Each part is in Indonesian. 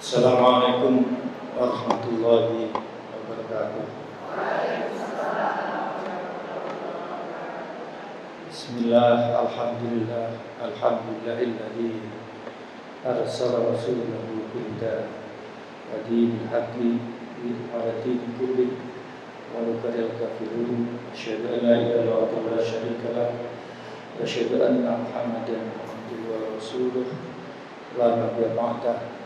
Assalamualaikum warahmatullahi wabarakatuh. Bismillah, alhamdulillah, alhamdulillahilladzi arsala rasulahu bil-huda wa dinil haqqi ala dini kulli walau karihal kafirun. Asyhadu an la ilaha illallah wa la syarika lah wa asyhadu anna Muhammadan abduhu wa rasuluh la nabiyya ba'dah.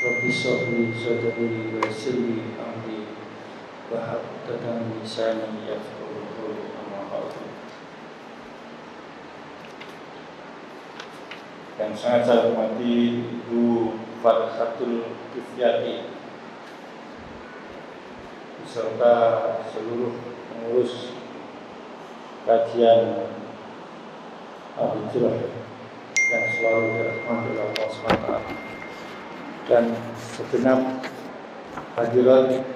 Rabbi sholli sadri wa yassir li amri wahlul lisani yafqahu qawli. Amma ba'du. Yang sangat saya hormati Ibu Farhatul Kifyati beserta seluruh pengurus kajian Al-Hijrah yang selalu dirahmati oleh Allah SWT, dan segenap hadirat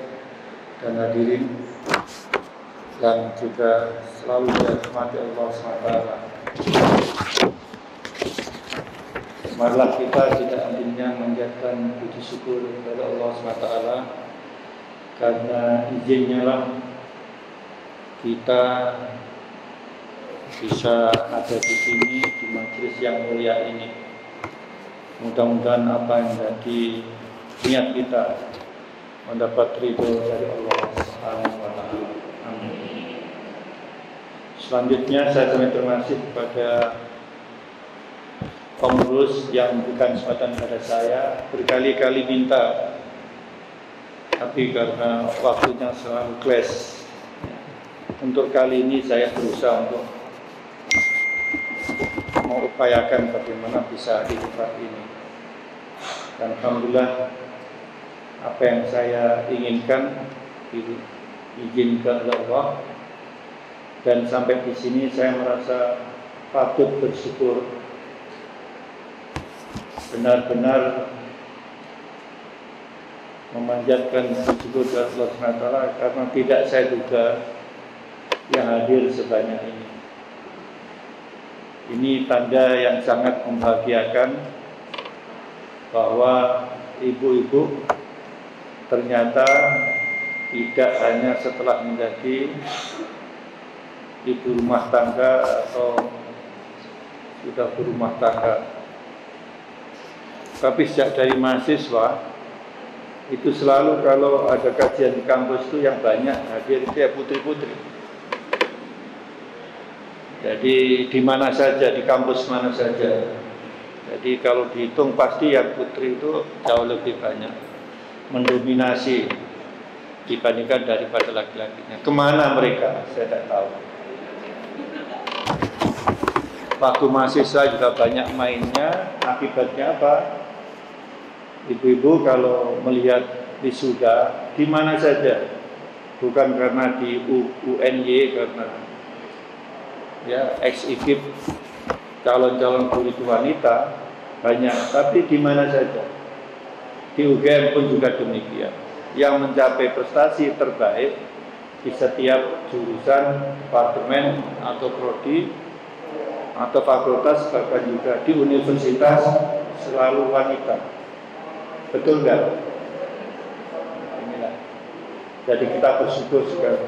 dan hadirin yang juga selalu dirahmati Allah SWT. Marilah kita tidak hentinya menjadikan puji syukur kepada Allah SWT, karena izinnya lah kita bisa ada di sini di majelis yang mulia ini. Mudah-mudahan apa yang menjadi niat kita mendapat ridho dari Allah Subhanahu wa taala. Amin. Selanjutnya saya terima kasih kepada pengurus yang memberikan kesempatan pada saya. Berkali-kali minta, tapi karena waktunya selalu clash, untuk kali ini saya berusaha untuk mengupayakan bagaimana bisa hadir ini. Dan alhamdulillah apa yang saya inginkan diizinkan oleh Allah, dan sampai di sini saya merasa patut bersyukur, benar-benar memanjatkan syukur kepada Allah SWT, karena tidak saya duga yang hadir sebanyak ini. Ini tanda yang sangat membahagiakan bahwa ibu-ibu ternyata tidak hanya setelah menjadi ibu rumah tangga atau sudah berumah tangga, tapi sejak dari mahasiswa itu selalu kalau ada kajian di kampus itu yang banyak hadir itu ya putri-putri. Jadi di mana saja, di kampus mana saja. Jadi kalau dihitung pasti yang putri itu jauh lebih banyak, mendominasi dibandingkan daripada laki-lakinya. Kemana mereka? Saya tidak tahu. Waktu mahasiswa juga banyak mainnya. Akibatnya apa? Ibu-ibu kalau melihat wisuda di mana saja, bukan karena di UNY, karena ya ex-IKIP calon-calon guru wanita banyak, tapi di mana saja. Di UGM pun juga demikian. Yang mencapai prestasi terbaik di setiap jurusan, departemen atau prodi atau fakultas, bahkan juga di universitas selalu wanita. Betul nggak? Inilah. Jadi kita bersyukur sekali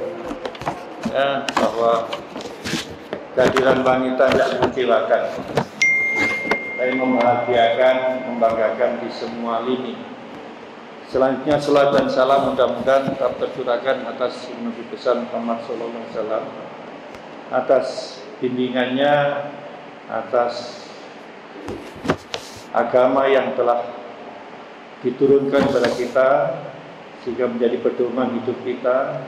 ya, bahwa kehadiran wanita tidak mengecewakan, tapi membahagiakan, membanggakan di semua lini. Selanjutnya salat dan salam mudah-mudahan tetap tercurahkan atas Nabi besar Muhammad SAW, atas bimbingannya, atas agama yang telah diturunkan kepada kita sehingga menjadi pedoman hidup kita,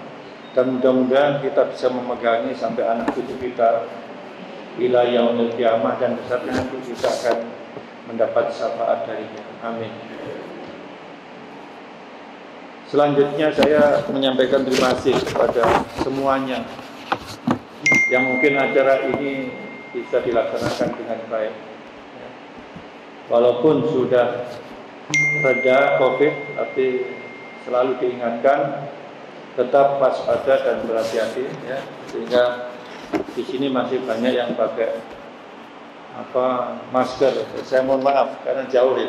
dan mudah-mudahan kita bisa memegangi sampai anak cucu kita ila yaumil qiyamah, dan besarnya nanti kita akan mendapat syafaat darinya. Amin. Selanjutnya saya menyampaikan terima kasih kepada semuanya yang mungkin acara ini bisa dilaksanakan dengan baik. Walaupun sudah reda COVID, tapi selalu diingatkan tetap waspada dan berhati-hati ya, sehingga di sini masih banyak yang pakai masker. Saya mohon maaf karena jauh ya,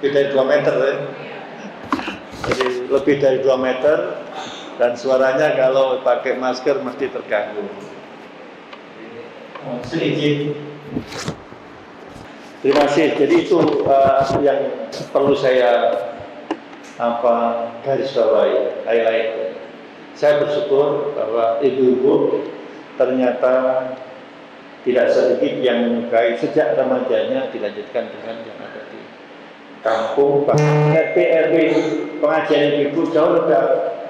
lebih dari 2 meter ya. Jadi lebih dari 2 meter, dan suaranya kalau pakai masker mesti terganggu. Sedikit. Terima kasih. Jadi itu yang perlu saya garis bawahi, highlight. Saya bersyukur bahwa ibu-ibu ternyata tidak sedikit yang menyukai sejak remajanya dilanjutkan dengan yang ada di kampung. Bahkan RT pengajian ibu jauh lebih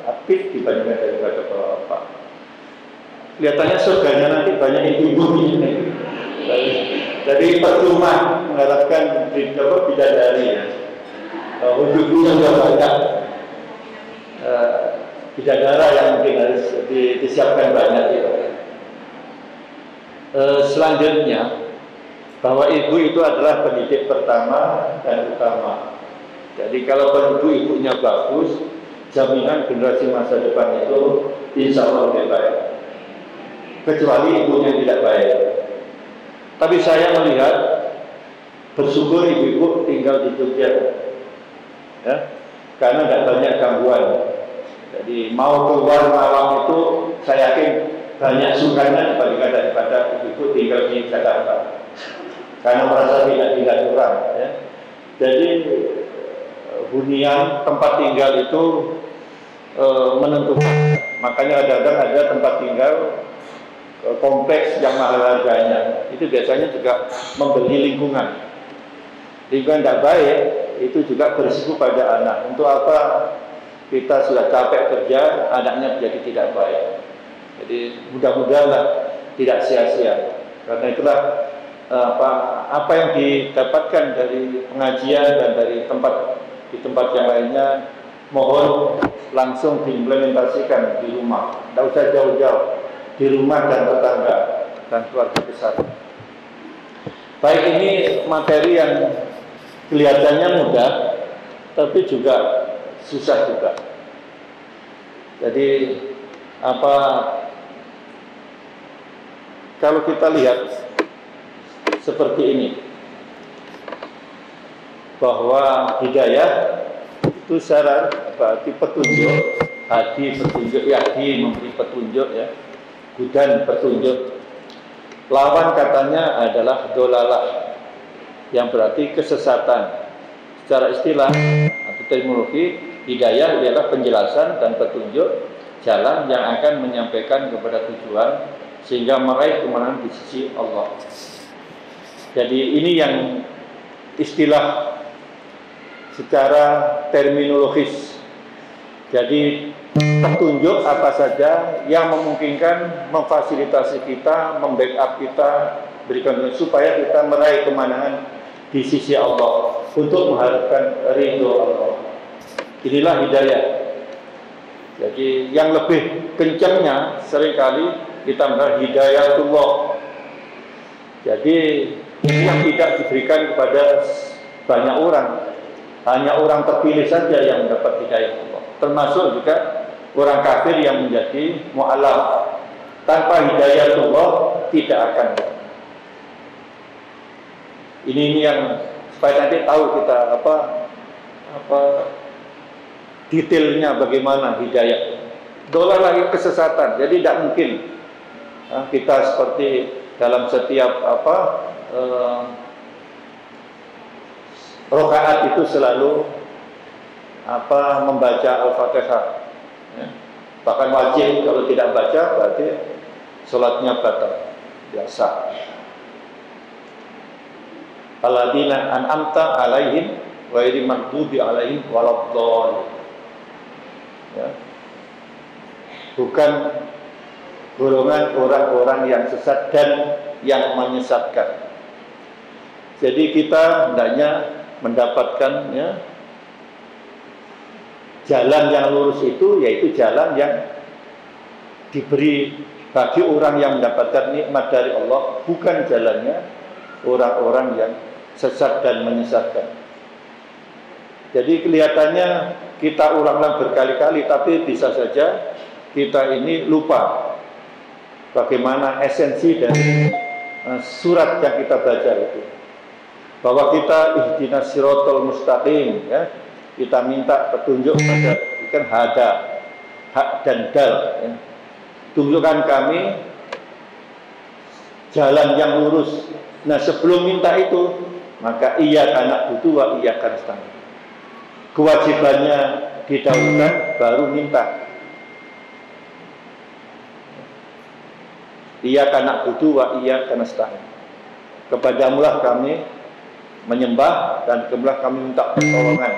aktif dibandingkan daripada bapak. Kelihatannya surganya nanti banyak ibu-ibu di sini. Jadi percuma mengharapkan bidadari ya. Ujung-ujungnya juga banyak bidadara yang mungkin harus disiapkan banyak itu. Selanjutnya, bahwa ibu itu adalah pendidik pertama dan utama. Jadi kalau ibunya bagus, jaminan generasi masa depan itu insya Allah lebih baik. Kecuali ibunya tidak baik. Tapi saya melihat bersyukur ibu-ibu tinggal di Jogja, ya, karena tidak banyak gangguan. Jadi mau keluar malam itu saya yakin banyak sukanya dibandingkan daripada ibu-ibu tinggal di Jakarta, karena merasa tidak kurang. Ya. Jadi hunian tempat tinggal itu menentukan. Makanya kadang-kadang ada tempat tinggal kompleks yang mahal harganya, itu biasanya juga membeli lingkungan tidak baik, itu juga berisiko pada anak. Untuk apa kita sudah capek kerja, anaknya menjadi tidak baik. Jadi mudah-mudahan tidak sia-sia. Karena itulah apa yang didapatkan dari pengajian dan dari di tempat yang lainnya, mohon langsung diimplementasikan di rumah, tidak usah jauh-jauh, di rumah dan tetangga dan keluarga besar. Baik, ini materi yang kelihatannya mudah, tapi juga susah juga. Jadi kalau kita lihat seperti ini, bahwa hidayah itu secara berarti petunjuk, hadi petunjuk, yahdi memberi petunjuk ya. Dan petunjuk. Lawan katanya adalah dolalah, yang berarti kesesatan. Secara istilah atau terminologi, hidayah adalah penjelasan dan petunjuk jalan yang akan menyampaikan kepada tujuan sehingga meraih kemenangan di sisi Allah. Jadi ini yang istilah secara terminologis. Jadi petunjuk apa saja yang memungkinkan memfasilitasi kita, membackup kita, berikan supaya kita meraih kemenangan di sisi Allah untuk mengharapkan ridho Allah. Inilah hidayah. Jadi yang lebih kencangnya seringkali kita melihat hidayatullah. Jadi ini yang tidak diberikan kepada banyak orang, hanya orang terpilih saja yang mendapat hidayah Allah. Termasuk juga orang kafir yang menjadi mu'alaf. Tanpa hidayatullah tidak akan. Ini yang supaya nanti tahu kita detailnya bagaimana hidayah. Dolar lagi kesesatan. Jadi tidak mungkin kita seperti dalam setiap rakaat itu selalu membaca Al-Fatihah. Ya. Bahkan wajib, kalau tidak baca berarti sholatnya batal. Biasa. Alladzina an'amta alaihim ghairil maghdubi alaihim waladdallin. Ya. Bukan golongan orang-orang yang sesat dan yang menyesatkan. Jadi kita hendaknya mendapatkan jalan yang lurus itu, yaitu jalan yang diberi bagi orang yang mendapatkan nikmat dari Allah, bukan jalannya orang-orang yang sesat dan menyesatkan. Jadi kelihatannya kita ulang-ulang berkali-kali, tapi bisa saja kita ini lupa bagaimana esensi dari surat yang kita baca itu. Bahwa kita ihdinas siratal mustaqim, ya, kita minta petunjuk pada kan hada, hak dan dal ya. Tunjukkan kami jalan yang lurus. Nah sebelum minta itu, maka iyyaka na'budu wa iyyaka nasta'in. Kewajibannya didahulukan, baru minta. Iyyaka na'budu wa iyyaka nasta'in. Kepadamulah kami menyembah dan kepadamulah kami minta pertolongan.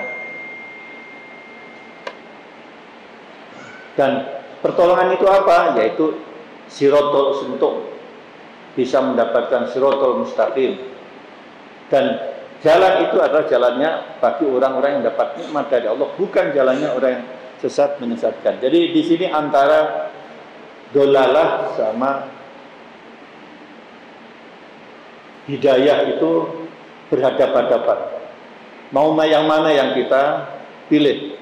Dan pertolongan itu apa? Yaitu sirotol untuk bisa mendapatkan sirotol mustaqim. Dan jalan itu adalah jalannya bagi orang-orang yang dapat nikmat dari Allah, bukan jalannya orang yang sesat menyesatkan. Jadi di sini antara dolalah sama hidayah itu berhadapan-hadapan. Mau yang mana yang kita pilih?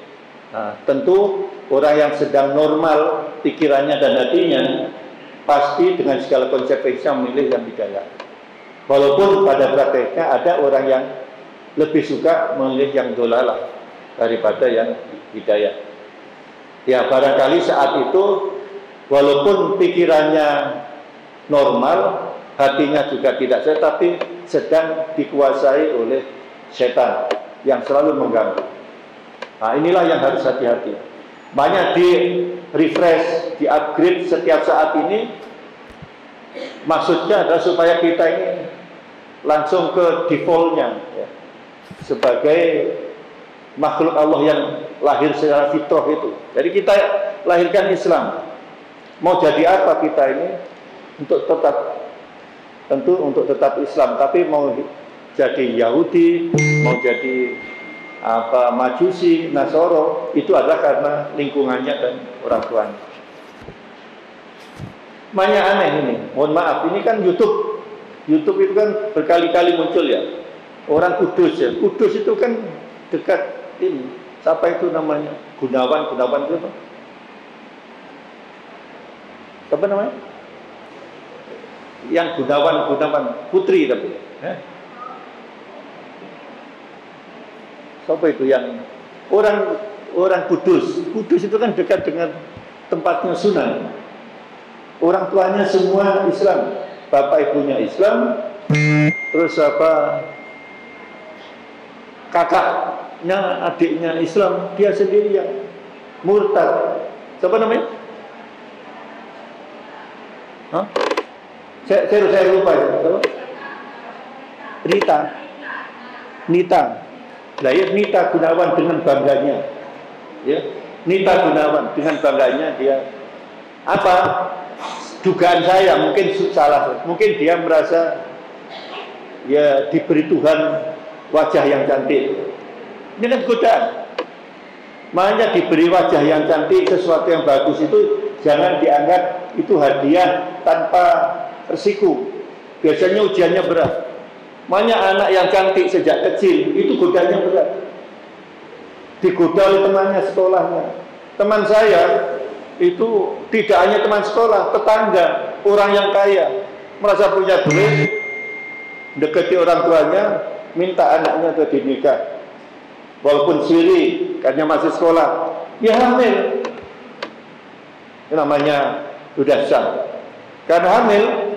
Nah, tentu orang yang sedang normal pikirannya dan hatinya pasti dengan segala konsekuensinya memilih yang hidayah. Walaupun pada prakteknya ada orang yang lebih suka memilih yang dolalah daripada yang hidayah. Ya barangkali saat itu walaupun pikirannya normal, hatinya juga tidak sehat, tapi sedang dikuasai oleh setan yang selalu mengganggu. Nah inilah yang harus hati-hati. Banyak di refresh, di upgrade setiap saat ini. Maksudnya adalah supaya kita ini langsung ke defaultnya ya. Sebagai makhluk Allah yang lahir secara fitrah itu. Jadi kita lahirkan Islam. Mau jadi apa kita ini? Untuk tetap Islam, tapi mau jadi Yahudi, mau jadi Majusi, Nasoro, itu adalah karena lingkungannya dan orang tuanya. Banyak aneh ini, mohon maaf, ini kan YouTube itu kan berkali-kali muncul ya. Orang Kudus ya, Kudus itu kan dekat ini, siapa itu namanya? Gunawan itu apa? Siapa namanya? Yang Gunawan Putri tapi siapa itu yang orang Kudus itu kan dekat dengan tempatnya Sunan. Orang tuanya semua Islam, bapak ibunya Islam, terus kakaknya adiknya Islam, dia sendiri yang murtad. Siapa namanya? Hah? Saya lupa ya. Nita. Lah ya Nita Gunawan dengan bangganya. Ya. Nita Gunawan dengan bangganya dia apa? Dugaan saya mungkin salah. Mungkin dia merasa ya diberi Tuhan wajah yang cantik. Ini kan godaan. Makanya diberi wajah yang cantik, sesuatu yang bagus itu jangan dianggap itu hadiah tanpa resiko. Biasanya ujiannya berat. Makanya anak yang cantik sejak kecil itu godanya berat. Digoda oleh temannya sekolahnya. Teman saya itu tidak hanya teman sekolah, tetangga, orang yang kaya, merasa punya duit, dekati orang tuanya, minta anaknya ke dinikah. Walaupun siri, karena masih sekolah, ya hamil. Itu namanya sudah sah. Karena hamil,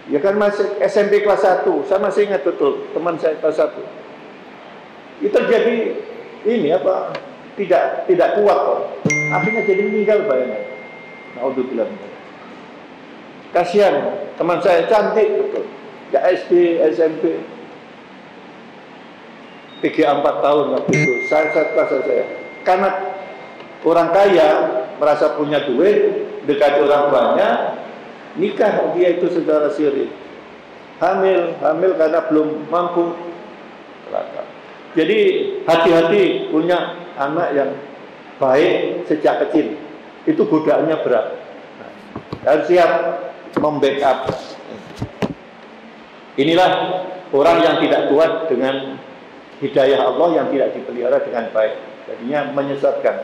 ya kan masih SMP kelas 1. Saya masih ingat betul, teman saya kelas 1. Itu terjadi ini apa? Tidak kuat kok. Akhirnya jadi meninggal bayangnya. Naudzubillah. Kasihan, teman saya cantik betul. Ya SD, SMP. PGA 4 tahun waktu itu. Saya karena orang kaya merasa punya duit, dekat orang tuanya, nikah dia itu secara siri. Hamil karena belum mampu. Jadi hati-hati punya anak yang baik sejak kecil. Itu godaannya berat. Harus siap membackup. Inilah orang yang tidak kuat dengan hidayah Allah yang tidak dipelihara dengan baik. Jadinya menyesatkan.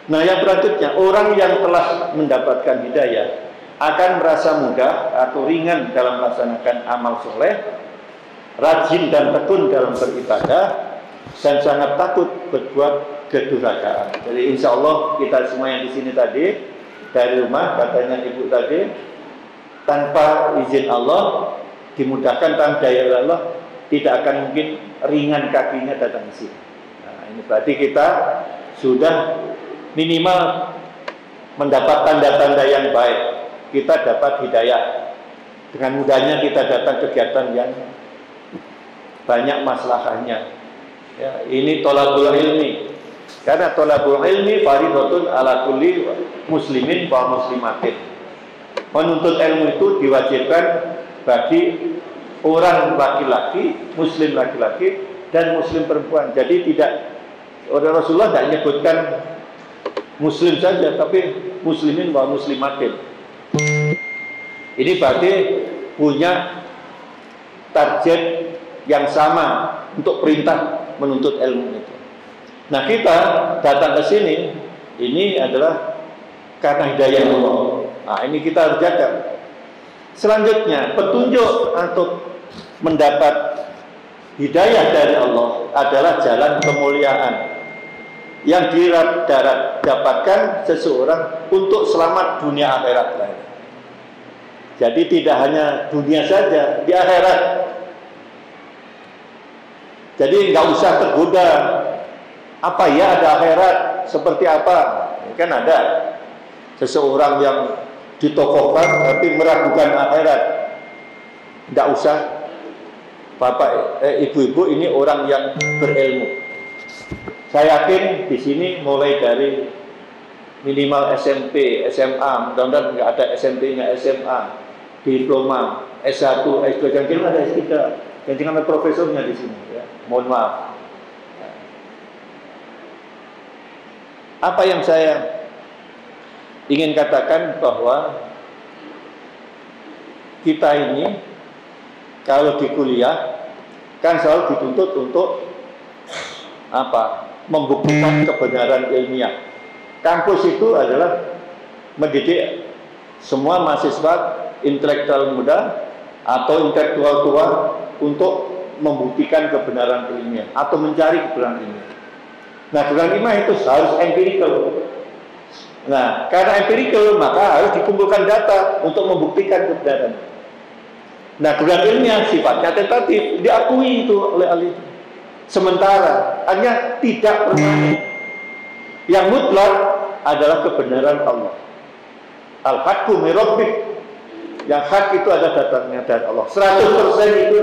Nah yang berikutnya, orang yang telah mendapatkan hidayah akan merasa mudah atau ringan dalam melaksanakan amal soleh, rajin dan tekun dalam beribadah, dan sangat takut berbuat kedurhakaan. Jadi insya Allah kita semua yang di sini tadi dari rumah, katanya ibu tadi, tanpa izin Allah, dimudahkan tanpa daya Allah, tidak akan mungkin ringan kakinya datang ke sini. Nah, ini berarti kita sudah minimal mendapat tanda-tanda yang baik. Kita dapat hidayah. Dengan mudahnya kita datang kegiatan yang banyak masalahnya. Ya, ini thalabul ilmi. Karena thalabul ilmi fardhatun ala kulli muslimin wa muslimatin. Menuntut ilmu itu diwajibkan bagi orang laki-laki, muslim laki-laki dan muslim perempuan. Jadi tidak, Rasulullah tidak menyebutkan muslim saja, tapi muslimin wa muslimatin. Ini berarti punya target yang sama untuk perintah menuntut ilmu itu. Nah, kita datang ke sini ini adalah karena hidayah Allah. Nah, ini kita harus jaga. Selanjutnya, petunjuk untuk mendapat hidayah dari Allah adalah jalan kemuliaan yang didapatkan seseorang untuk selamat dunia akhirat lain. Jadi tidak hanya dunia saja, di akhirat. Jadi nggak usah tergoda. Apa ya ada akhirat? Seperti apa? Kan ada seseorang yang ditokohkan tapi meragukan akhirat. Nggak usah. Bapak, ibu-ibu ini orang yang berilmu. Saya yakin di sini mulai dari minimal SMP, SMA, mudah-mudahan nggak ada SMP-nya, SMA, diploma, S1, S2, jangan ada S3, jangan ada profesornya di sini. Ya. Mohon maaf. Apa yang saya ingin katakan bahwa kita ini kalau di kuliah kan selalu dituntut untuk apa? Membuktikan kebenaran ilmiah. Kampus itu adalah mendidik semua mahasiswa intelektual muda atau intelektual tua untuk membuktikan kebenaran ilmiah atau mencari kebenaran ilmiah. Nah, kebenaran ilmiah itu harus empirical. Nah, karena empirical maka harus dikumpulkan data untuk membuktikan kebenaran. Nah, kebenaran ilmiah sifatnya tentatif, diakui itu oleh ahli. Sementara hanya tidak permanen. Yang mutlak adalah kebenaran Allah. Al-haqqu min rabbik. Yang hak itu ada datangnya dari Allah. 100% itu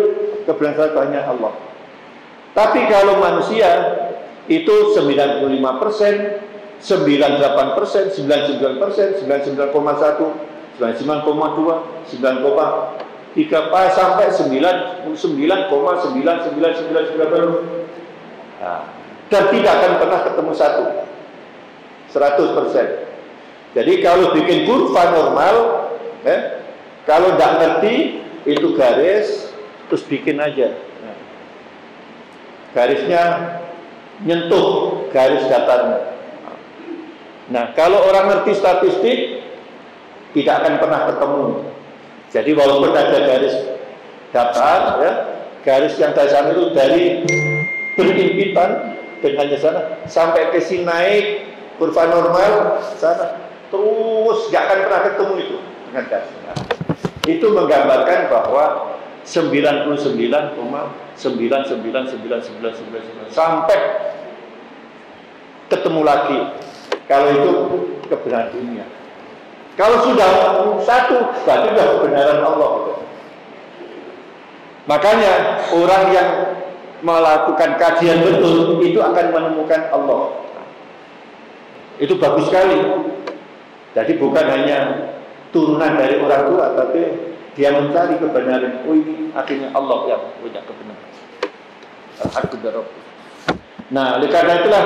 kebenaran hanya Allah. Tapi kalau manusia itu 95%, 98%, 99%, 99,1, 99,2, 9,3 sampai 99,99999. Nah, dan tidak akan pernah ketemu satu 100%. Jadi kalau bikin kurva normal, kalau tidak ngerti itu garis, terus bikin aja. Nah, garisnya nyentuh garis datarnya. Nah, kalau orang ngerti statistik, tidak akan pernah ketemu. Jadi walaupun ada garis datar, ya, garis yang dari sana itu dari berimpitan dengan sana sampai ke sini naik kurva normal sana, terus nggak akan pernah ketemu itu dengan garis. Nah, itu menggambarkan bahwa 99,99999 sampai ketemu lagi. Kalau itu kebenaran dunia. Kalau sudah satu, berarti sudah kebenaran Allah. Makanya orang yang melakukan kajian betul itu akan menemukan Allah. Itu bagus sekali. Jadi bukan hanya turunan dari orang tua, tapi dia mencari kebenaran. Oh, ini akhirnya Allah yang punya kebenaran. Al-Haqqu. Nah, oleh karena itulah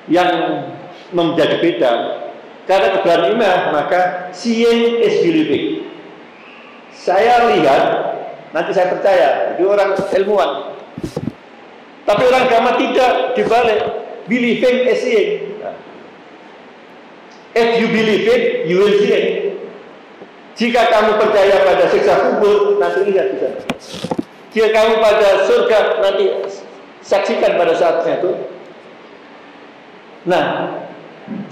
yang menjadi beda. Karena kebenaran iman, maka seeing is believing. Saya lihat, nanti saya percaya. Itu orang ilmuwan. Tapi orang agama tidak, dibalik. Believing is seeing. If you believe it, you will see it. Jika kamu percaya pada siksa kubur, nanti lihat di sana. Jika kamu pada surga, nanti saksikan pada saatnya itu. Nah,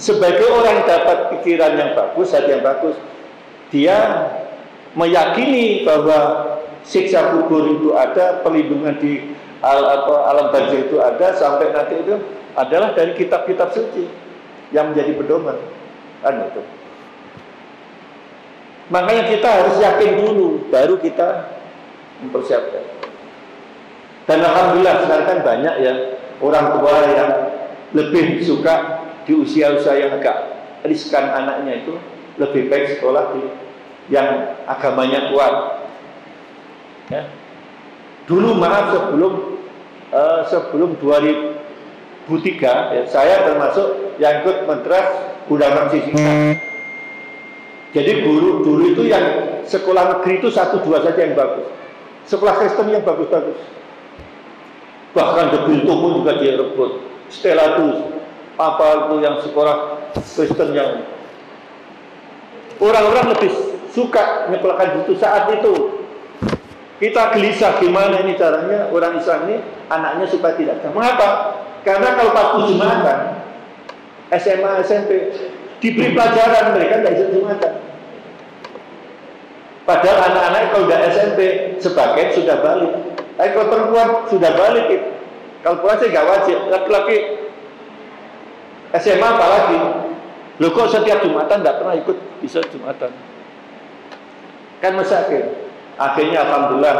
sebagai orang yang dapat pikiran yang bagus, hati yang bagus, dia meyakini bahwa siksa kubur itu ada, perlindungan di alam barzakh itu ada, sampai nanti itu adalah dari kitab-kitab suci yang menjadi pedoman, kan itu. Makanya kita harus yakin dulu, baru kita mempersiapkan. Dan alhamdulillah sekarang kan banyak ya orang tua yang lebih suka di usia-usia yang agak riskan anaknya itu lebih baik sekolah di yang agamanya kuat. Ya. Dulu maaf sebelum 2003 ya, saya termasuk yang ikut Medras Gunawan Sisika. Jadi guru dulu itu yang sekolah negeri itu 1-2 saja yang bagus. Sekolah Kristen yang bagus-bagus. Bahkan Debilto pun juga dia rebut. Stelatus, apa itu yang sekolah Kristen yang orang-orang lebih suka menyekolahkan itu saat itu. Kita gelisah gimana ini caranya orang Islam ini anaknya supaya tidak. Mengapa? Karena kalau waktu Jumatan, SMA, SMP diberi pelajaran, mereka tidak bisa Jumatan. Padahal anak-anak kalau udah SMP sebagian sudah balik. Tapi kalau perempuan sudah balik, kalau pulang sih nggak wajib. Laki-laki SMA apalagi, lo kok setiap Jumatan nggak pernah ikut bisa Jumatan? Kan masakin. Akhirnya alhamdulillah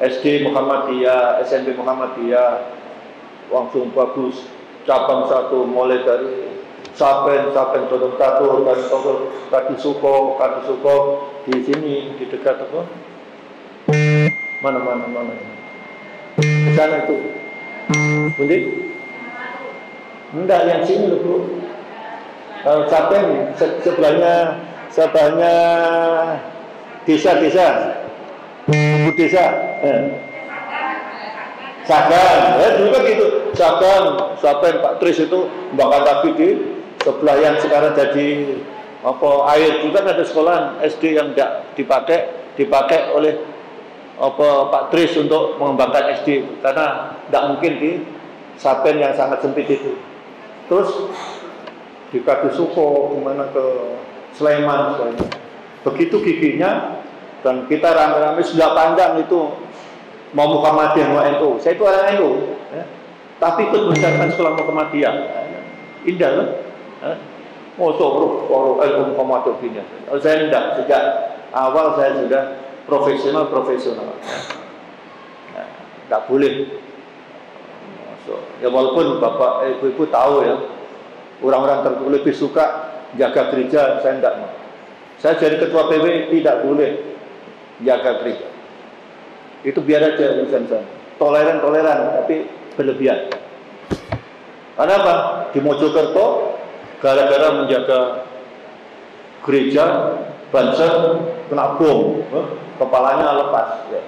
SD Muhammadiyah, SMP Muhammadiyah langsung bagus. Cabang 1 mulai dari Sapen, Todong Tatur, Kadi Suko di sini di dekat apa? Mana? Ke sana itu. Bundi? Enggak, yang sini loh, Bro. Kalau Sapen sebelahnya desa. Ibu desa. Sagan, dulu kan gitu. Sagan, Sapen Pak Tris itu membakar lagi di sebelah yang sekarang jadi apa air. Juga kan ada sekolahan SD yang tidak dipakai oleh apa Pak Tris untuk mengembangkan SD karena tidak mungkin di Sapen yang sangat sempit itu. Terus di Kadu Suko kemana ke Sleman. Begitu giginya dan kita rame-rame sudah pandang itu mau Muhammadiyah mau NU. Saya itu orang NU, ya. Tapi ikut membesarkan sekolah Muhammadiyah. Indah loh. NU Muhammadiyah. Saya tidak, sejak awal saya sudah profesional. Tidak boleh. Ya walaupun bapak ibu tahu ya, orang-orang tertentu lebih suka jaga gereja, saya tidak mau. Saya jadi ketua PW tidak boleh jaga gereja. Itu biar aja urusan saya. Toleran tapi berlebihan. Karena apa? Di Mojokerto gara-gara menjaga gereja Banser kena bom, kepalanya lepas. Ya.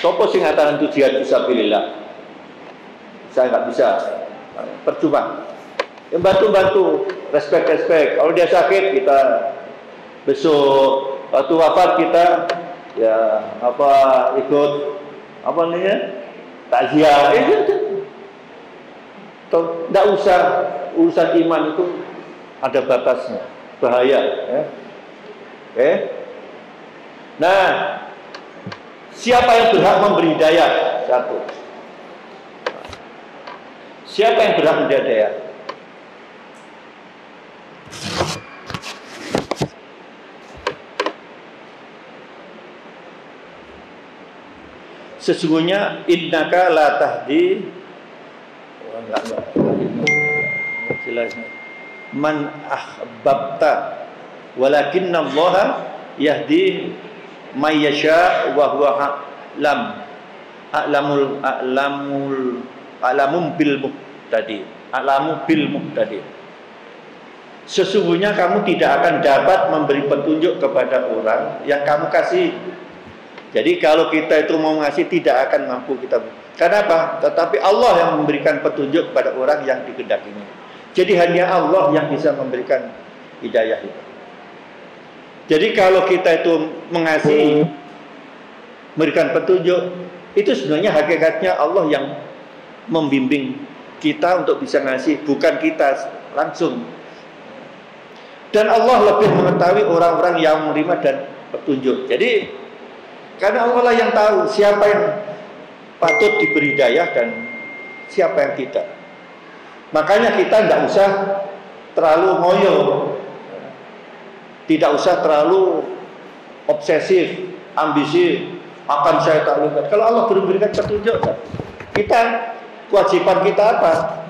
Sopo sing ngatakan itu jihad fisabilillah. Saya nggak bisa, percuma. Ya, bantu, respect. Kalau dia sakit kita besok, waktu wafat kita ya apa ikut apa namanya takziah itu. Tidak usah urusan iman itu ada batasnya, bahaya. Ya. Oke. Nah, siapa yang berhak memberi hidayah? Satu. Siapa yang berhak memberi hidayah? Sesungguhnya innaka la tahdi man ahbabta walakinallaha yahdi may yasha wa huwa a'lamu bil muhtadi. Sesungguhnya kamu tidak akan dapat memberi petunjuk kepada orang yang kamu kasih. Jadi kalau kita itu mau ngasih tidak akan mampu kita. Kenapa? Tetapi Allah yang memberikan petunjuk kepada orang yang dikehendakinya. Jadi hanya Allah yang bisa memberikan hidayah itu. Jadi kalau kita itu memberikan petunjuk, itu sebenarnya hakikatnya Allah yang membimbing kita untuk bisa ngasih, bukan kita langsung. Dan Allah lebih mengetahui orang-orang yang menerima dan petunjuk. Jadi karena Allah lah yang tahu siapa yang patut diberi hidayah dan siapa yang tidak. Makanya kita tidak usah terlalu ngoyo, tidak usah terlalu obsesif, ambisi, akan saya taklukkan. Kalau Allah belum berikan petunjuk, kita kewajiban kita apa?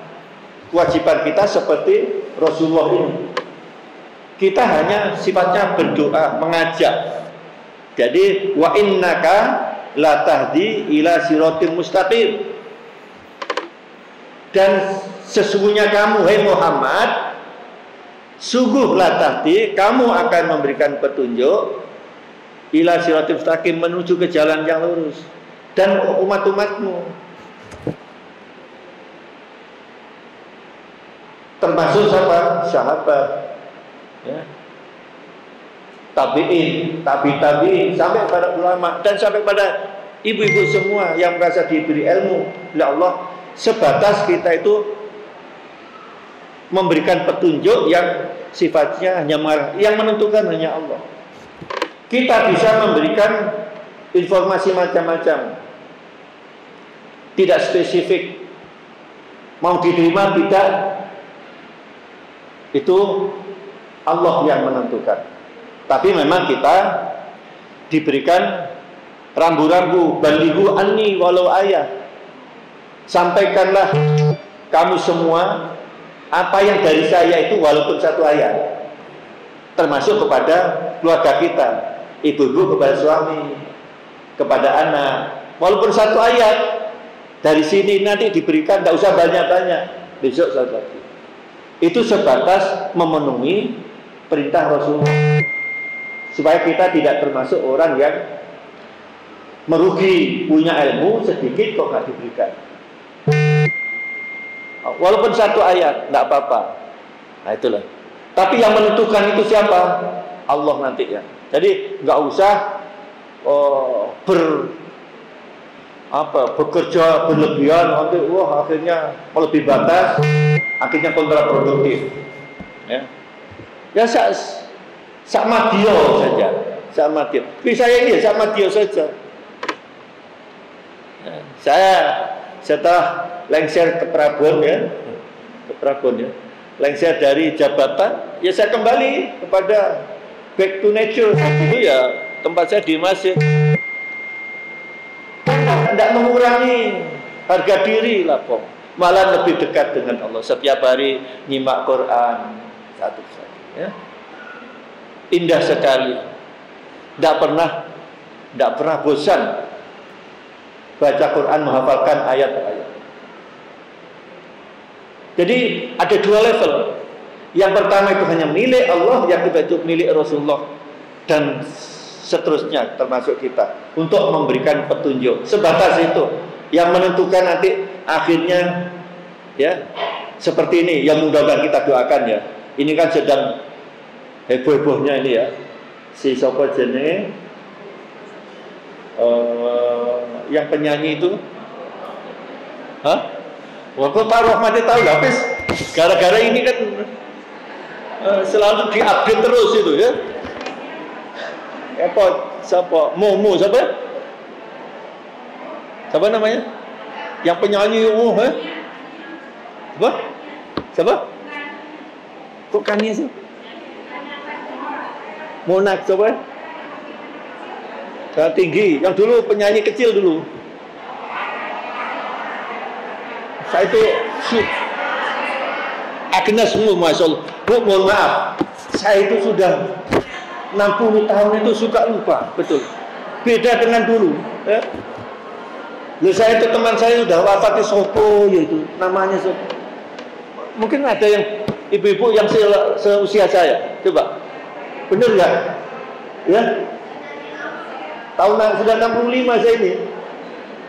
Kewajiban kita seperti Rasulullah ini. Kita hanya sifatnya berdoa, mengajak. Jadi wa innaka la tahdi ila siratim mustaqim. Dan sesungguhnya kamu, hai Muhammad, sungguh la tahdi, kamu akan memberikan petunjuk ila siratim mustaqim, menuju ke jalan yang lurus. Dan umat-umatmu, termasuk siapa? Sahabat, ya, tabi'in, tabi'in, sampai pada ulama dan sampai pada ibu-ibu semua yang merasa diberi ilmu oleh Allah. Sebatas kita itu memberikan petunjuk yang sifatnya hanya marah, yang menentukan hanya Allah. Kita bisa memberikan informasi macam-macam, tidak spesifik, mau diterima tidak, itu Allah yang menentukan. Tapi memang kita diberikan rambu-rambu, balighu anni walau ayat. Sampaikanlah kamu semua apa yang dari saya itu walaupun satu ayat. Termasuk kepada keluarga kita, ibu-ibu kepada suami, kepada anak, walaupun satu ayat. Dari sini nanti diberikan, tidak usah banyak-banyak, besok satu lagi. Itu sebatas memenuhi perintah Rasulullah, supaya kita tidak termasuk orang yang merugi, punya ilmu sedikit kok nggak diberikan. Walaupun satu ayat, tidak apa-apa. Nah itulah. Tapi yang menentukan itu siapa? Allah nanti ya. Jadi nggak usah bekerja berlebihan nanti akhirnya melebihi batas, akhirnya kontraproduktif. Ya sama dia saja, sama dia. Tapi saya ini ya sama dia saja. Saya setelah lengser ke Prabon ya, lengser dari jabatan, ya saya kembali kepada back to nature. Itu ya tempat saya di masjid. Tidak mengurangi harga diri lah kok, malah lebih dekat dengan Allah. Setiap hari nyimak Quran satu-satu, ya. Indah sekali. Tidak pernah bosan baca Quran, menghafalkan ayat-ayat. Jadi ada dua level. Yang pertama itu hanya milik Allah, yang kedua itu milik Rasulullah dan seterusnya termasuk kita untuk memberikan petunjuk. Sebatas itu yang menentukan nanti akhirnya ya seperti ini yang mudah-mudahan kita doakan ya. Ini kan sedang heboh-hebohnya ini ya, si sapa jenenge yang penyanyi itu, Waktu Pak Rahmati tahu habis gara-gara ini kan selalu diupdate terus itu ya. Siapa? Momo siapa? Siapa namanya? Yang penyanyi Siapa? Kok kani sih? Monak siapa? Yang tinggi, yang dulu penyanyi kecil dulu. Saya itu Agnes Masya Allah. Bu, mohon maaf, saya itu sudah 60 tahun itu suka lupa, betul. Beda dengan dulu ya. Loh, saya itu teman saya sudah wafat di Sopo, yaitu namanya Sopo. Mungkin ada yang ibu-ibu yang seusia saya, coba. Bener nggak? Ya? Tahun sudah 65 saya ini.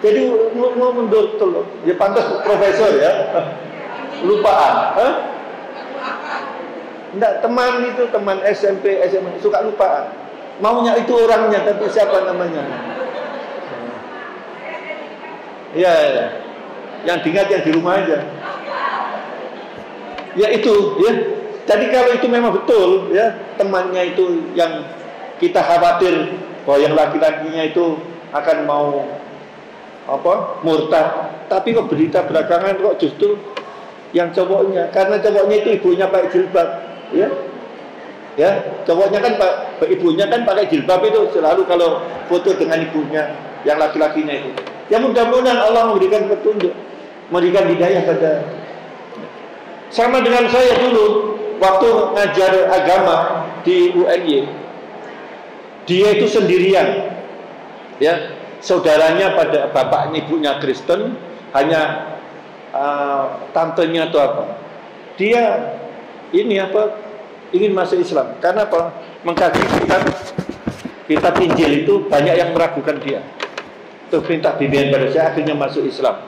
Jadi mau mundur tuh, ya pantas profesor ya. Lupaan, enggak, teman itu, teman SMP, SMA suka lupaan. Maunya itu orangnya, tapi siapa namanya? Iya. yang diingat yang di rumah aja. Ya itu, ya. Jadi kalau itu memang betul, ya, temannya itu yang kita khawatir bahwa yang laki-lakinya itu akan mau murtad, tapi kok berita belakangan kok justru yang cowoknya, karena cowoknya itu ibunya pakai jilbab, ya, cowoknya kan ibunya kan pakai jilbab itu selalu kalau foto dengan ibunya, yang laki-lakinya itu. Ya mudah-mudahan Allah memberikan petunjuk, memberikan hidayah pada. Sama dengan saya dulu waktu ngajar agama di UNY, dia itu sendirian, ya, saudaranya pada bapaknya ibunya Kristen, hanya tantenya atau apa, dia ini ingin masuk Islam. Karena apa? Mengkaji kitab Injil itu banyak yang meragukan dia. Terus minta bimbingan pada saya, akhirnya masuk Islam.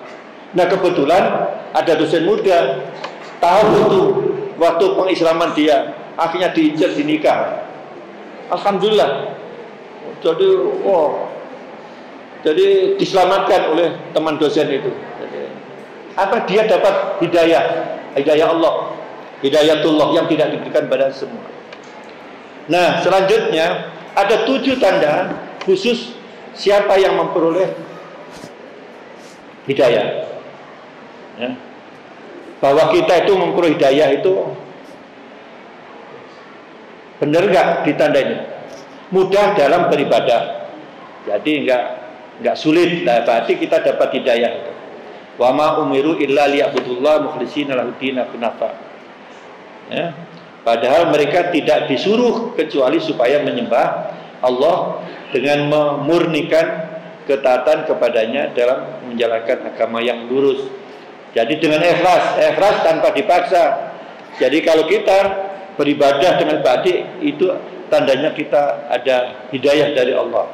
Nah kebetulan ada dosen muda tahu itu waktu pengislaman dia, akhirnya diincar dinikah. Alhamdulillah. Jadi diselamatkan oleh teman dosen itu. Apa dia dapat hidayah Allah, hidayatullah yang tidak diberikan pada semua. Nah selanjutnya ada 7 tanda khusus siapa yang memperoleh hidayah, ya. Bahwa kita itu memperoleh hidayah itu benar nggak ditandainya? Mudah dalam beribadah, jadi nggak sulit. Nah, berarti kita dapat hidayah itu. Wa ma umiru illa liya'budullah mukhlishina lahud-din hunafa. Ya. Padahal mereka tidak disuruh kecuali supaya menyembah Allah dengan memurnikan ketaatan kepadanya dalam menjalankan agama yang lurus. Jadi dengan ikhlas tanpa dipaksa. Jadi kalau kita beribadah dengan baik, itu tandanya kita ada hidayah dari Allah.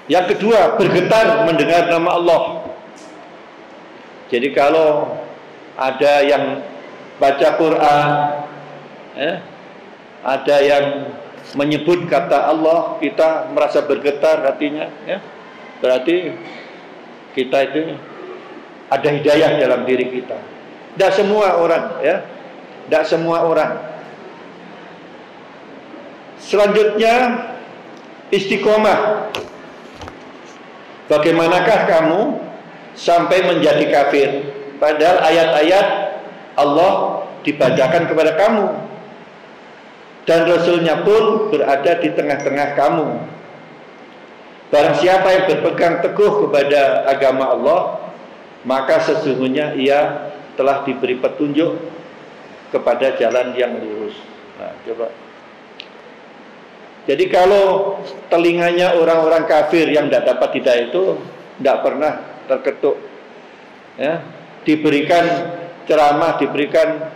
Yang kedua, bergetar mendengar nama Allah. Jadi kalau ada yang baca Quran, ada yang menyebut kata Allah, kita merasa bergetar hatinya, ya. Berarti kita itu ada hidayah dalam diri kita. Tidak semua orang, ya. Tidak semua orang. Selanjutnya istiqomah. Bagaimanakah kamu sampai menjadi kafir? Padahal ayat-ayat Allah dibacakan kepada kamu dan Rasulnya pun berada di tengah-tengah kamu. Barang siapa yang berpegang teguh kepada agama Allah, maka sesungguhnya ia telah diberi petunjuk kepada jalan yang lurus. Nah, coba. Jadi kalau telinganya orang-orang kafir yang tidak dapat hidayah itu tidak pernah terketuk, ya, diberikan ceramah, diberikan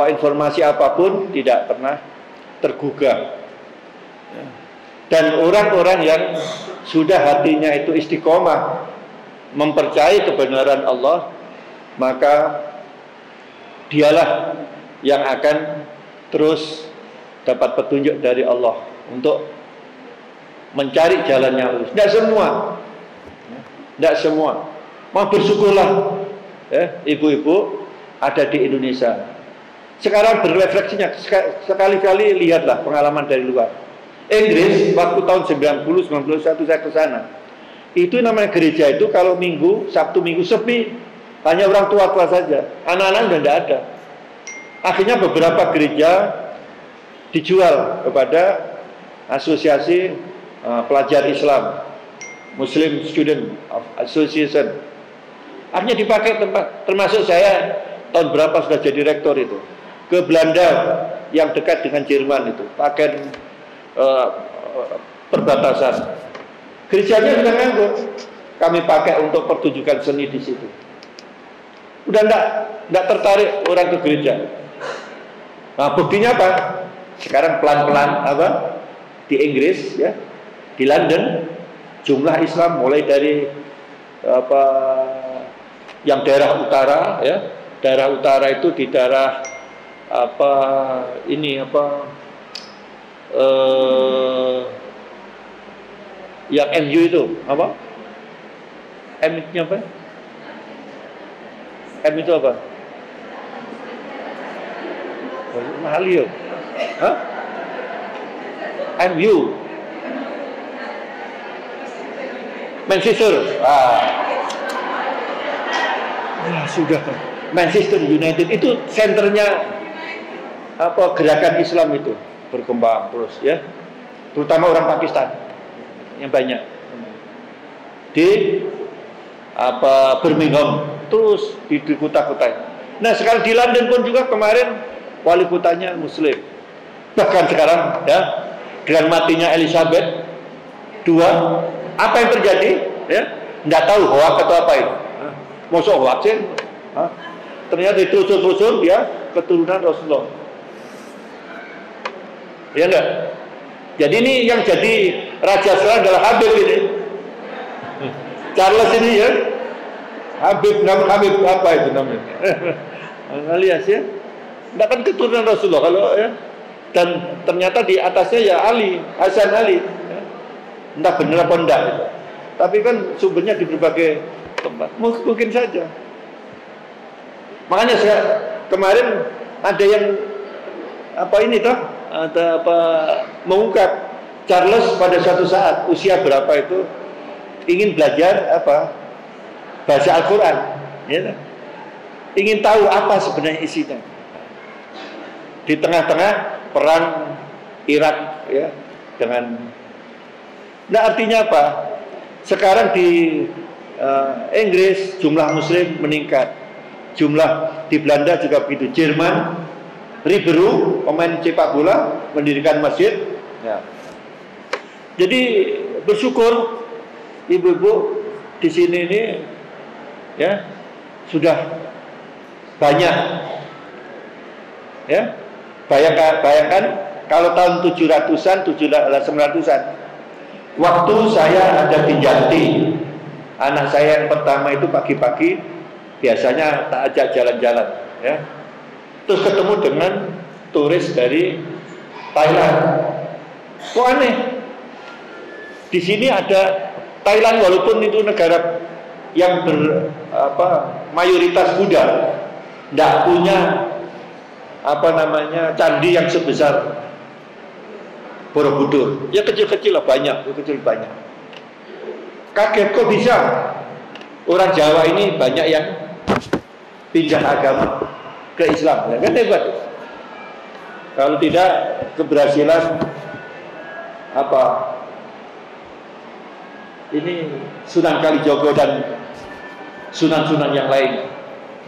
informasi apapun tidak pernah tergugah. Ya. Dan orang-orang yang sudah hatinya itu istiqomah mempercayai kebenaran Allah, maka dialah yang akan terus dapat petunjuk dari Allah untuk mencari jalan yang lurus. Tidak semua, tidak semua. Mau bersyukurlah, ibu-ibu ada di Indonesia. Sekarang berrefleksinya, sekali-kali lihatlah pengalaman dari luar. Inggris waktu tahun 90-91 saya ke sana. Itu namanya gereja itu kalau Sabtu Minggu sepi, hanya orang tua-tua saja, anak-anak sudah tidak ada. Akhirnya beberapa gereja dijual kepada asosiasi pelajar Islam, Muslim Student Association. Akhirnya dipakai tempat, termasuk saya tahun berapa sudah jadi rektor itu, ke Belanda yang dekat dengan Jerman itu, pakai perbatasan. Gerejanya sudah nganggur, kami pakai untuk pertunjukan seni di situ. Udah enggak tertarik orang ke gereja. Nah, buktinya apa? Sekarang pelan-pelan di Inggris, ya, di London, jumlah Islam mulai dari yang daerah utara, ya, daerah utara itu di daerah Yang MU itu apa? M-nya apa? M itu apa? Oh, mahal ya? Hah? MU. Manchester. Sudah. Manchester United itu senternya apa gerakan Islam itu berkembang terus ya. Terutama orang Pakistan yang banyak. Di apa Birmingham terus di kota-kota. Nah, sekarang di London pun juga kemarin wali kotanya Muslim. Bahkan sekarang ya dengan matinya Elizabeth II, apa yang terjadi? Ya, nggak tahu hoax atau apa itu. Mosok hoax sih? Ternyata ditelusur-telusur dia keturunan Rasulullah. Ya enggak? Jadi ini yang jadi raja sekarang adalah Habib ini. Charles ini ya. Habib apa itu namanya? Alias ya. Enggak kan keturunan Rasulullah kalau ya. Dan ternyata di atasnya ya Ali, Hasan Ali. Ya. Entah benar apa enggak gitu. Tapi kan sumbernya di berbagai tempat. Mungkin saja. Makanya kemarin ada yang apa ini toh? Ada apa mengungkap Charles pada suatu saat usia berapa itu ingin belajar apa bahasa Al-Quran, ya, ingin tahu apa sebenarnya isinya di tengah-tengah perang Irak ya dengan. Nah artinya apa? Sekarang di Inggris jumlah Muslim meningkat, jumlah di Belanda juga begitu, Jerman. Riberu, pemain sepak bola, mendirikan masjid. Ya. Jadi bersyukur ibu-ibu di sini ini ya sudah banyak. Ya, bayangkan kalau tahun 700-an, 900-an, waktu saya ada di Jati, anak saya yang pertama itu pagi-pagi biasanya tak ajak jalan-jalan, ya. Terus ketemu dengan turis dari Thailand. Kok aneh? Di sini ada Thailand walaupun itu negara yang mayoritas Buddha, tidak punya candi yang sebesar Borobudur. Ya kecil-kecil lah banyak, Kaget kok bisa orang Jawa ini banyak yang pindah agama ke Islam, ya kan hebat. Kalau tidak keberhasilan ini Sunan Kalijogo dan sunan-sunan yang lain,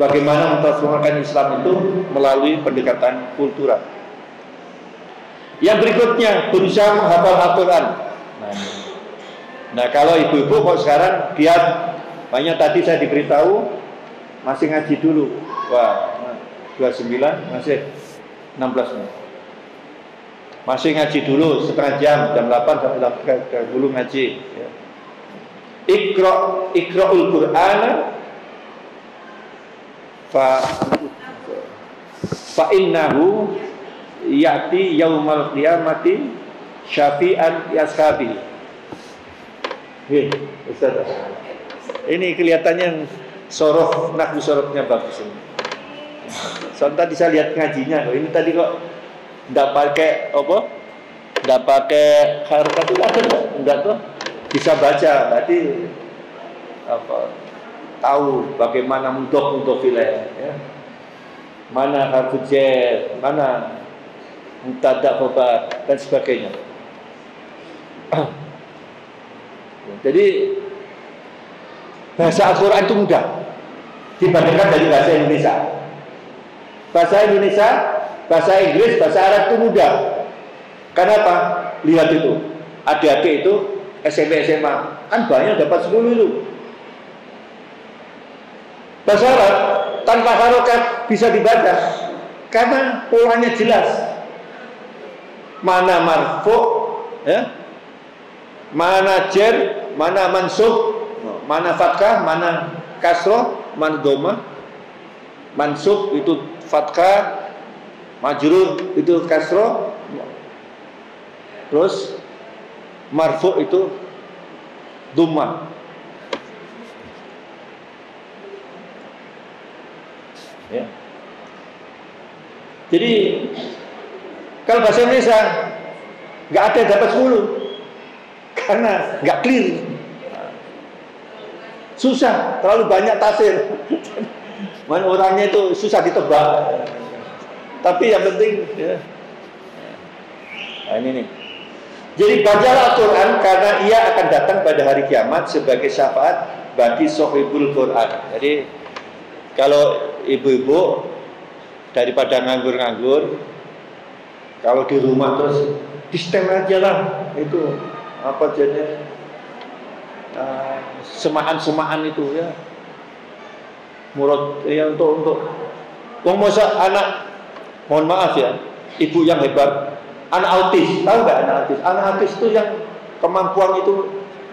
bagaimana mentransformasikan Islam itu melalui pendekatan kultural. Yang berikutnya berusaha menghafal Al-Quran. Nah kalau ibu-ibu kok sekarang giat, banyak tadi saya diberitahu masih ngaji dulu. Wah, 29 masih 16 menit. Masih ngaji dulu setengah jam 8 sampai jam 30 ngaji ya. Iqra'ul Qur'an fa innahu ya'ti yaumal qiyamati syafi'an yaskabi. Ustaz. Ini kelihatannya sorof, nahwu sorofnya bagus ini. Soalnya tadi saya lihat ngajinya, ini tadi kok enggak pakai apa? Enggak pakai harokat itu ada enggak tuh? Bisa baca, berarti tahu bagaimana mudhof filah ya. Mana harfu jar, mana mubtada khobar dan sebagainya. Jadi bahasa Al-Quran itu mudah dibandingkan dari bahasa Indonesia. Bahasa Indonesia, bahasa Inggris, bahasa Arab itu mudah. Kenapa? Lihat itu, adik-adik itu SMP SMA kan banyak dapat 10 itu. Bahasa Arab tanpa harokat bisa dibaca karena polanya jelas. Mana marfu, ya, mana jar, mana mansub, mana fathah, mana kasroh, mana dhamma. Mansub itu fathah, majrur itu kasroh, terus marfu itu Dumma. Ya. Jadi kalau bahasa Indonesia nggak ada dapat 10 karena nggak clear, susah, terlalu banyak tafsir. Man orangnya itu susah ditebak. Tapi yang penting, ya. Nah, ini nih. Jadi bacalah Al-Quran karena ia akan datang pada hari kiamat sebagai syafaat bagi sohibul Quran. Jadi kalau ibu-ibu daripada nganggur-nganggur, kalau di rumah terus di setel aja lah itu apa jadinya semaan-semaan itu ya, murad ya untuk masa anak, mohon maaf ya, ibu yang hebat, anak autis, tahu nggak anak autis? Anak autis itu yang kemampuan itu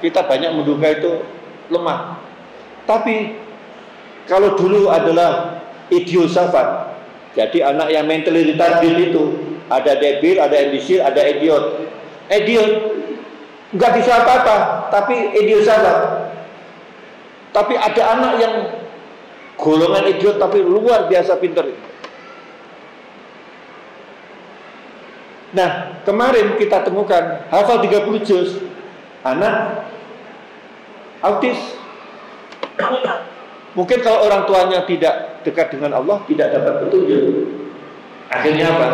kita banyak menduga itu lemah. Tapi kalau dulu adalah idiosafat, jadi anak yang mentally retarded itu ada debil, ada imbecil, ada idiot. Idiot nggak bisa apa-apa, tapi idiosafat. Tapi ada anak yang golongan idiot tapi luar biasa pintar. Nah, kemarin kita temukan hafal 30 juz anak autis. Mungkin kalau orang tuanya tidak dekat dengan Allah, tidak dapat petunjuk. Akhirnya apa?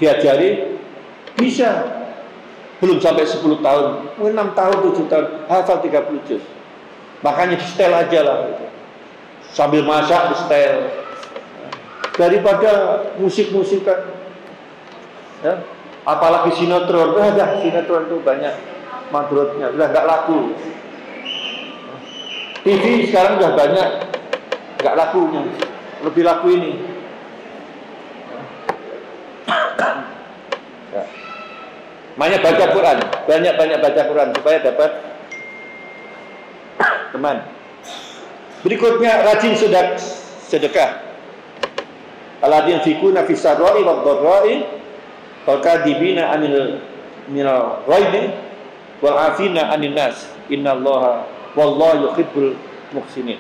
Diajari bisa belum sampai 10 tahun, 6 tahun, 7 tahun hafal 30 juz. Makanya di setel aja lah gitu. Sambil masak di setel. Daripada musik-musikan, ya, apalagi sinetron, sinetron itu banyak madorotnya, sudah nggak laku. TV sekarang sudah banyak nggak lakunya, lebih laku ini. Ya. Makanya baca Quran, banyak-banyak baca Quran supaya dapat teman. Berikutnya rajin sedekah. Alladzina yunfiquna fis sarra'i wad dharra'i wal kadhibina minal ghaibi wal 'afina 'anil nas innallaha wallahu yuhibbul muhsinin.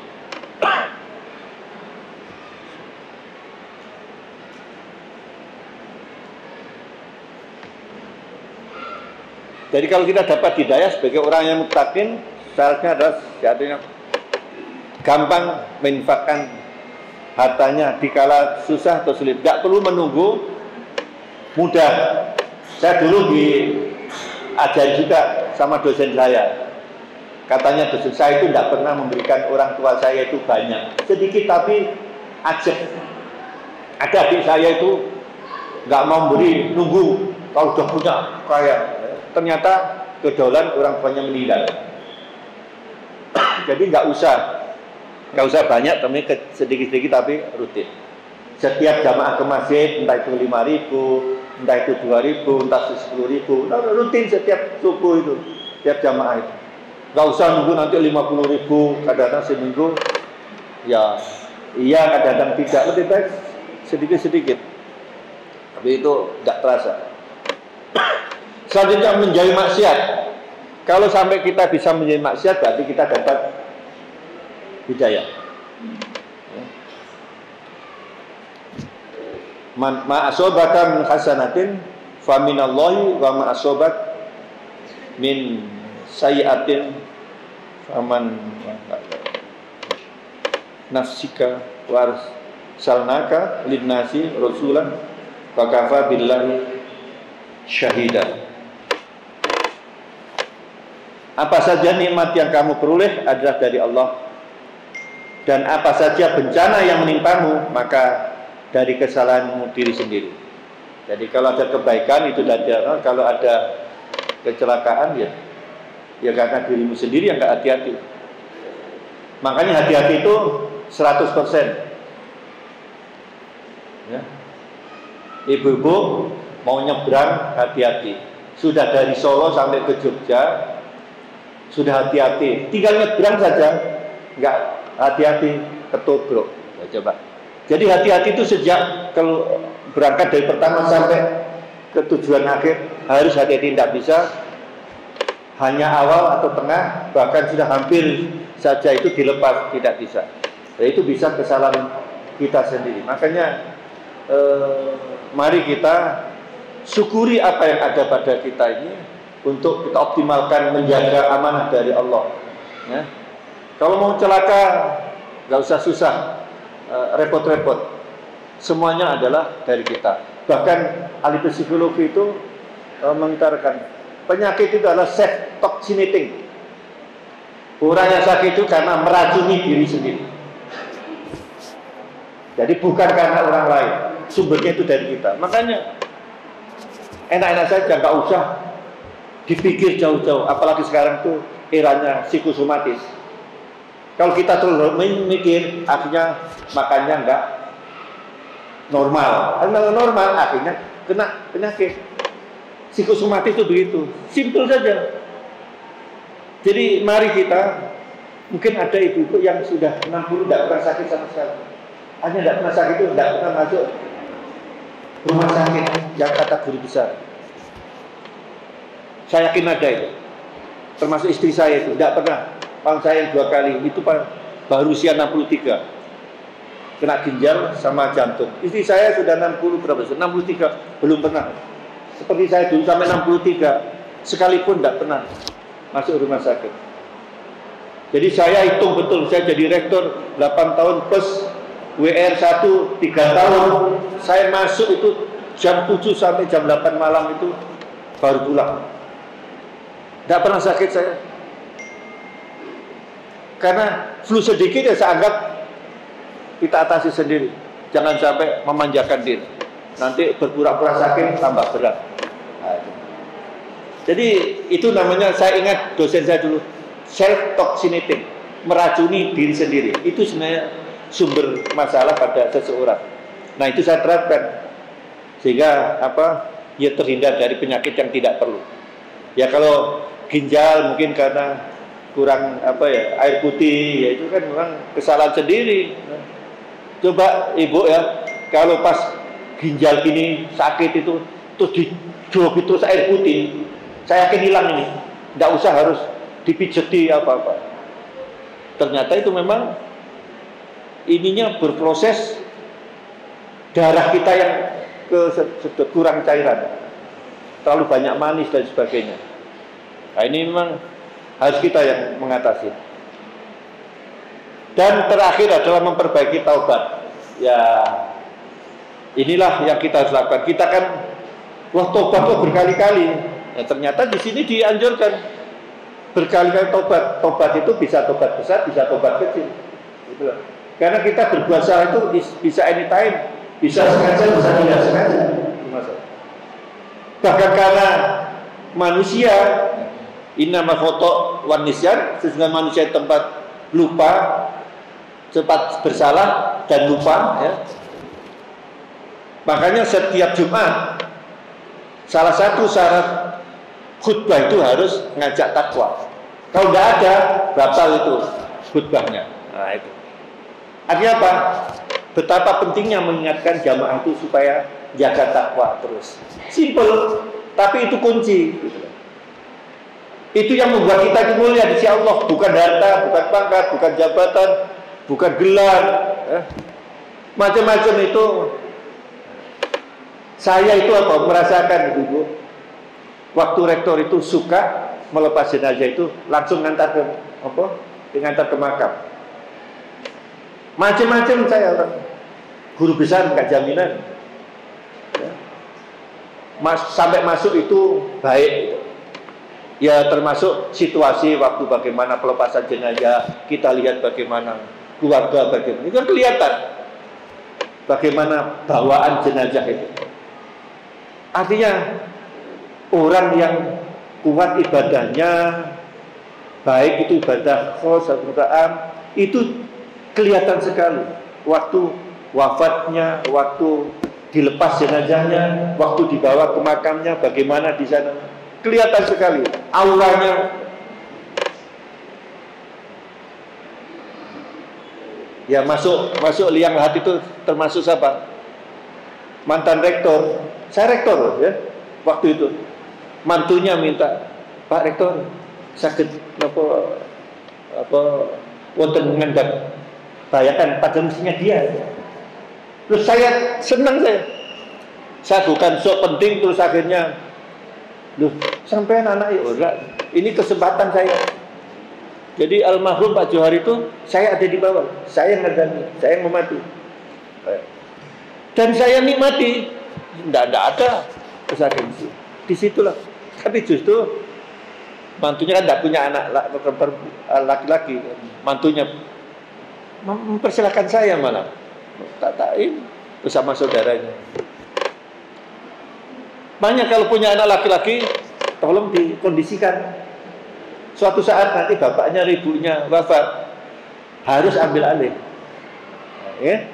Jadi kalau kita dapat hidayah sebagai orang yang muttaqin, syaratnya adalah syaratnya gampang menginfakkan hartanya dikala susah atau sulit. Tidak perlu menunggu mudah. Saya dulu diajar juga sama dosen saya. Katanya dosen saya itu tidak pernah memberikan orang tua saya itu banyak, sedikit tapi ajak. Ada adik saya itu nggak mau beri, nunggu kalau sudah punya kaya. Ternyata kedolan orang tuanya meninggal. Jadi nggak usah banyak, tapi sedikit-sedikit tapi rutin. Setiap jamaah ke masjid, entah itu 5.000, entah itu 2.000, entah itu 10.000, rutin setiap subuh itu, setiap jamaah itu. Nggak usah nunggu nanti 50.000, kadang-kadang seminggu. Ya, iya kadang-kadang tidak, lebih baik sedikit-sedikit. Tapi itu nggak terasa. Selanjutnya menjauhi maksiat. Kalau sampai kita bisa menjauhi maksiat, berarti kita dapat hidayah. Ma asobaka min hasanatin fa minallahi wa ma asobak min sayyi'atin faman nafsika wa arsalnaka linnasi rasulan wa kafa billahi syahida. Apa saja nikmat yang kamu peroleh adalah dari Allah, dan apa saja bencana yang menimpamu maka dari kesalahanmu diri sendiri. Jadi kalau ada kebaikan itu dari Allah, kalau ada kecelakaan ya karena dirimu sendiri yang nggak hati-hati. Makanya hati-hati itu 100%. Ya. Ibu-ibu mau nyebrang hati-hati. Sudah dari Solo sampai ke Jogja sudah hati-hati, tinggal nyebrang saja nggak hati-hati ketubruk. Ya, coba. Jadi hati-hati itu sejak kalau berangkat dari pertama sampai ke tujuan akhir harus hati-hati, tidak bisa hanya awal atau tengah, bahkan sudah hampir saja itu dilepas, tidak bisa. Dan itu bisa kesalahan kita sendiri. Makanya mari kita syukuri apa yang ada pada kita ini untuk kita optimalkan menjaga amanah dari Allah. Ya. Kalau mau celaka, nggak usah susah, repot-repot. Semuanya adalah dari kita. Bahkan ahli psikologi itu mengutarakan penyakit itu adalah self-toxinating. Orang yang sakit itu karena meracuni diri sendiri. Jadi bukan karena orang lain, sumbernya itu dari kita. Makanya enak-enak saja, nggak usah dipikir jauh-jauh. Apalagi sekarang tuh eranya psikosomatis. Kalau kita terlalu mikir, akhirnya makannya nggak normal. Kalau normal, akhirnya kena penyakit. Psikosomatis itu begitu, simpel saja. Jadi mari kita, mungkin ada ibu-ibu yang sudah 60 tidak pernah sakit sama sekali. Hanya tidak pernah sakit itu, tidak pernah masuk rumah sakit yang kata guru besar. Saya yakin ada itu. Termasuk istri saya itu, tidak pernah. Pang saya yang 2 kali, itu baru usia 63. Kena ginjal sama jantung. Istri saya sudah 60 berapa? 63, belum pernah. Seperti saya dulu sampai 63, sekalipun tidak pernah masuk rumah sakit. Jadi saya hitung betul, saya jadi rektor 8 tahun plus WR 1 3 tahun. Saya masuk itu jam 7 sampai jam 8 malam itu baru pulang. Tidak pernah sakit saya. Karena flu sedikit ya saya anggap kita atasi sendiri. Jangan sampai memanjakan diri. Nanti berpura-pura sakit tambah berat. Nah, jadi itu namanya, saya ingat dosen saya dulu, self-toxinating, meracuni diri sendiri. Itu sebenarnya sumber masalah pada seseorang. Nah itu saya terapkan sehingga ya terhindar dari penyakit yang tidak perlu. Ya kalau ginjal mungkin karena kurang air putih, ya itu kan memang kesalahan sendiri. Coba ibu ya, kalau pas ginjal ini sakit itu terus didrop itu air putih, saya yakin hilang ini. Tidak usah harus dipijeti apa-apa. Ternyata itu memang ininya berproses, darah kita yang kurang cairan, terlalu banyak manis dan sebagainya. Nah ini memang harus kita yang mengatasi. Dan terakhir adalah memperbaiki taubat. Ya inilah yang kita harus lakukan. Kita kan tobat tuh berkali-kali. Ya, ternyata di sini dianjurkan berkali-kali tobat. Tobat itu bisa tobat besar, bisa tobat kecil. Gitu loh. Karena kita berbuat salah itu bisa anytime, bisa sengaja, bisa tidak sengaja. Bahkan karena manusia, innama khoto wan nisyan, sesungguhnya manusia tempat lupa, cepat bersalah dan lupa. Ya. Makanya setiap Jumat, salah satu syarat khutbah itu harus ngajak takwa. Kalau tidak ada, batal itu khutbahnya. Nah itu. Artinya apa? Betapa pentingnya mengingatkan jamaah itu supaya jaga takwa terus. Simple, tapi itu kunci. Itu yang membuat kita itu mulia di sisi Allah, bukan harta, bukan pangkat, bukan jabatan, bukan gelar, macam-macam itu. Saya itu merasakan ibu, waktu rektor itu suka melepas jenazah itu langsung ngantar ke makam. Macam-macam saya orang guru besar nggak jaminan, ya. Sampai masuk itu baik, ya termasuk situasi waktu bagaimana pelepasan jenazah, kita lihat bagaimana keluarga bagaimana, itu kan kelihatan bagaimana bawaan jenazah itu. Artinya orang yang kuat ibadahnya, baik itu ibadah khos atau am, itu kelihatan sekali waktu wafatnya, waktu dilepas jenazahnya, waktu dibawa ke makamnya, bagaimana di sana, kelihatan sekali auranya. Ya masuk liang lahat itu termasuk siapa? Mantan rektor. Saya rektor ya waktu itu. Mantunya minta, Pak Rektor, sakit apa wonten ngendap. Bayangkan pada mestinya dia. Terus saya senang saya bukan sok penting, terus akhirnya sampai anak ora. Ini kesempatan saya. Jadi almarhum Pak Johar itu saya ada di bawah, saya ngandani, saya memati. Dan saya nikmati, tidak ada kesakitan di situlah. Tapi justru mantunya kan tidak punya anak laki-laki, mantunya mempersilahkan saya malah tatain bersama saudaranya. Banyak kalau punya anak laki-laki, tolong dikondisikan. Suatu saat nanti bapaknya, ibunya wafat, harus ambil alih. Ya?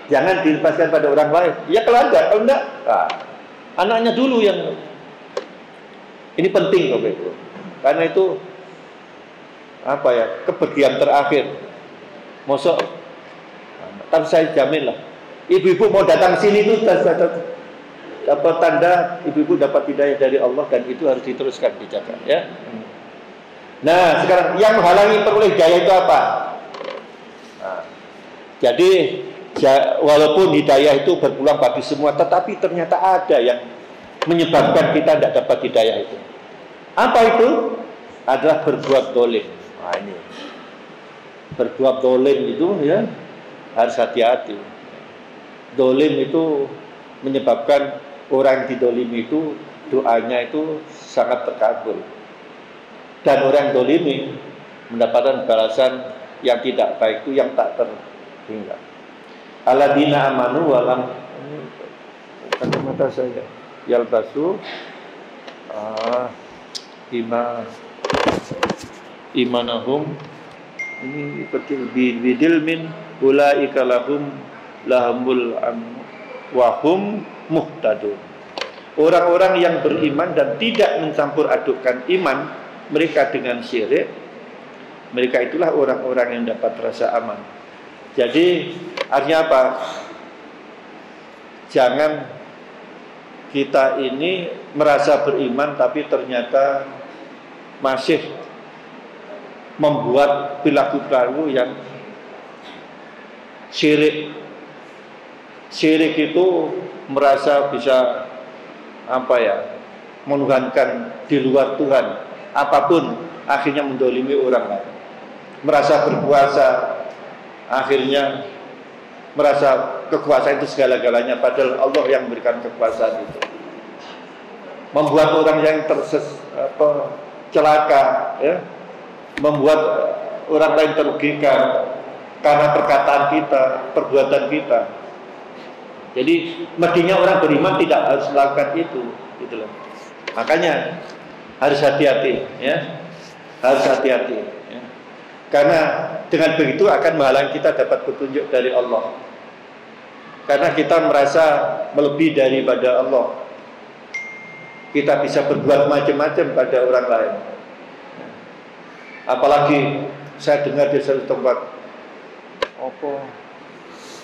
Jangan dilepaskan pada orang lain. Ya kalau ada, kalau enggak, anaknya dulu yang. Ini penting Bapak Ibu. Karena itu apa ya, kepergian terakhir. Mosok, tapi saya jamin lah, ibu-ibu mau datang sini itu dapat tanda ibu-ibu dapat hidayah dari Allah, dan itu harus diteruskan dijaga ya. Nah sekarang yang menghalangi peroleh hidayah itu apa? Nah, jadi walaupun hidayah itu berpulang bagi semua, tetapi ternyata ada yang menyebabkan kita tidak dapat hidayah itu. Apa itu? Adalah berbuat dolim. Nah ini berbuat dolim itu ya harus hati-hati. Dolim itu menyebabkan orang yang didolimi itu doanya itu sangat terkabul, dan orang dolimi mendapatkan balasan yang tidak baik itu yang tak terhingga. Alladzina amanu walam kacamata saya yalbasu imanahum ini seperti bidil min ulaika lahumul wahum muhtadun. Orang-orang yang beriman dan tidak mencampur adukkan iman mereka dengan syirik, mereka itulah orang-orang yang dapat rasa aman. Jadi artinya apa? Jangan kita ini merasa beriman tapi ternyata masih membuat perilaku-perilaku yang syirik. Syirik itu merasa bisa menuhankan di luar Tuhan, apapun akhirnya mendolimi orang lain. Merasa berkuasa, akhirnya merasa kekuasaan itu segala-galanya, padahal Allah yang memberikan kekuasaan itu. Membuat orang yang celaka, ya, membuat orang lain terugikan karena perkataan kita, perbuatan kita. Jadi mestinya orang beriman tidak harus melakukan itu, gitu loh. Makanya harus hati-hati, ya, harus hati-hati. Ya. Karena dengan begitu akan menghalangi kita dapat petunjuk dari Allah. Karena kita merasa melebihi daripada Allah. Kita bisa berbuat macam-macam pada orang lain. Apalagi saya dengar di satu tempat,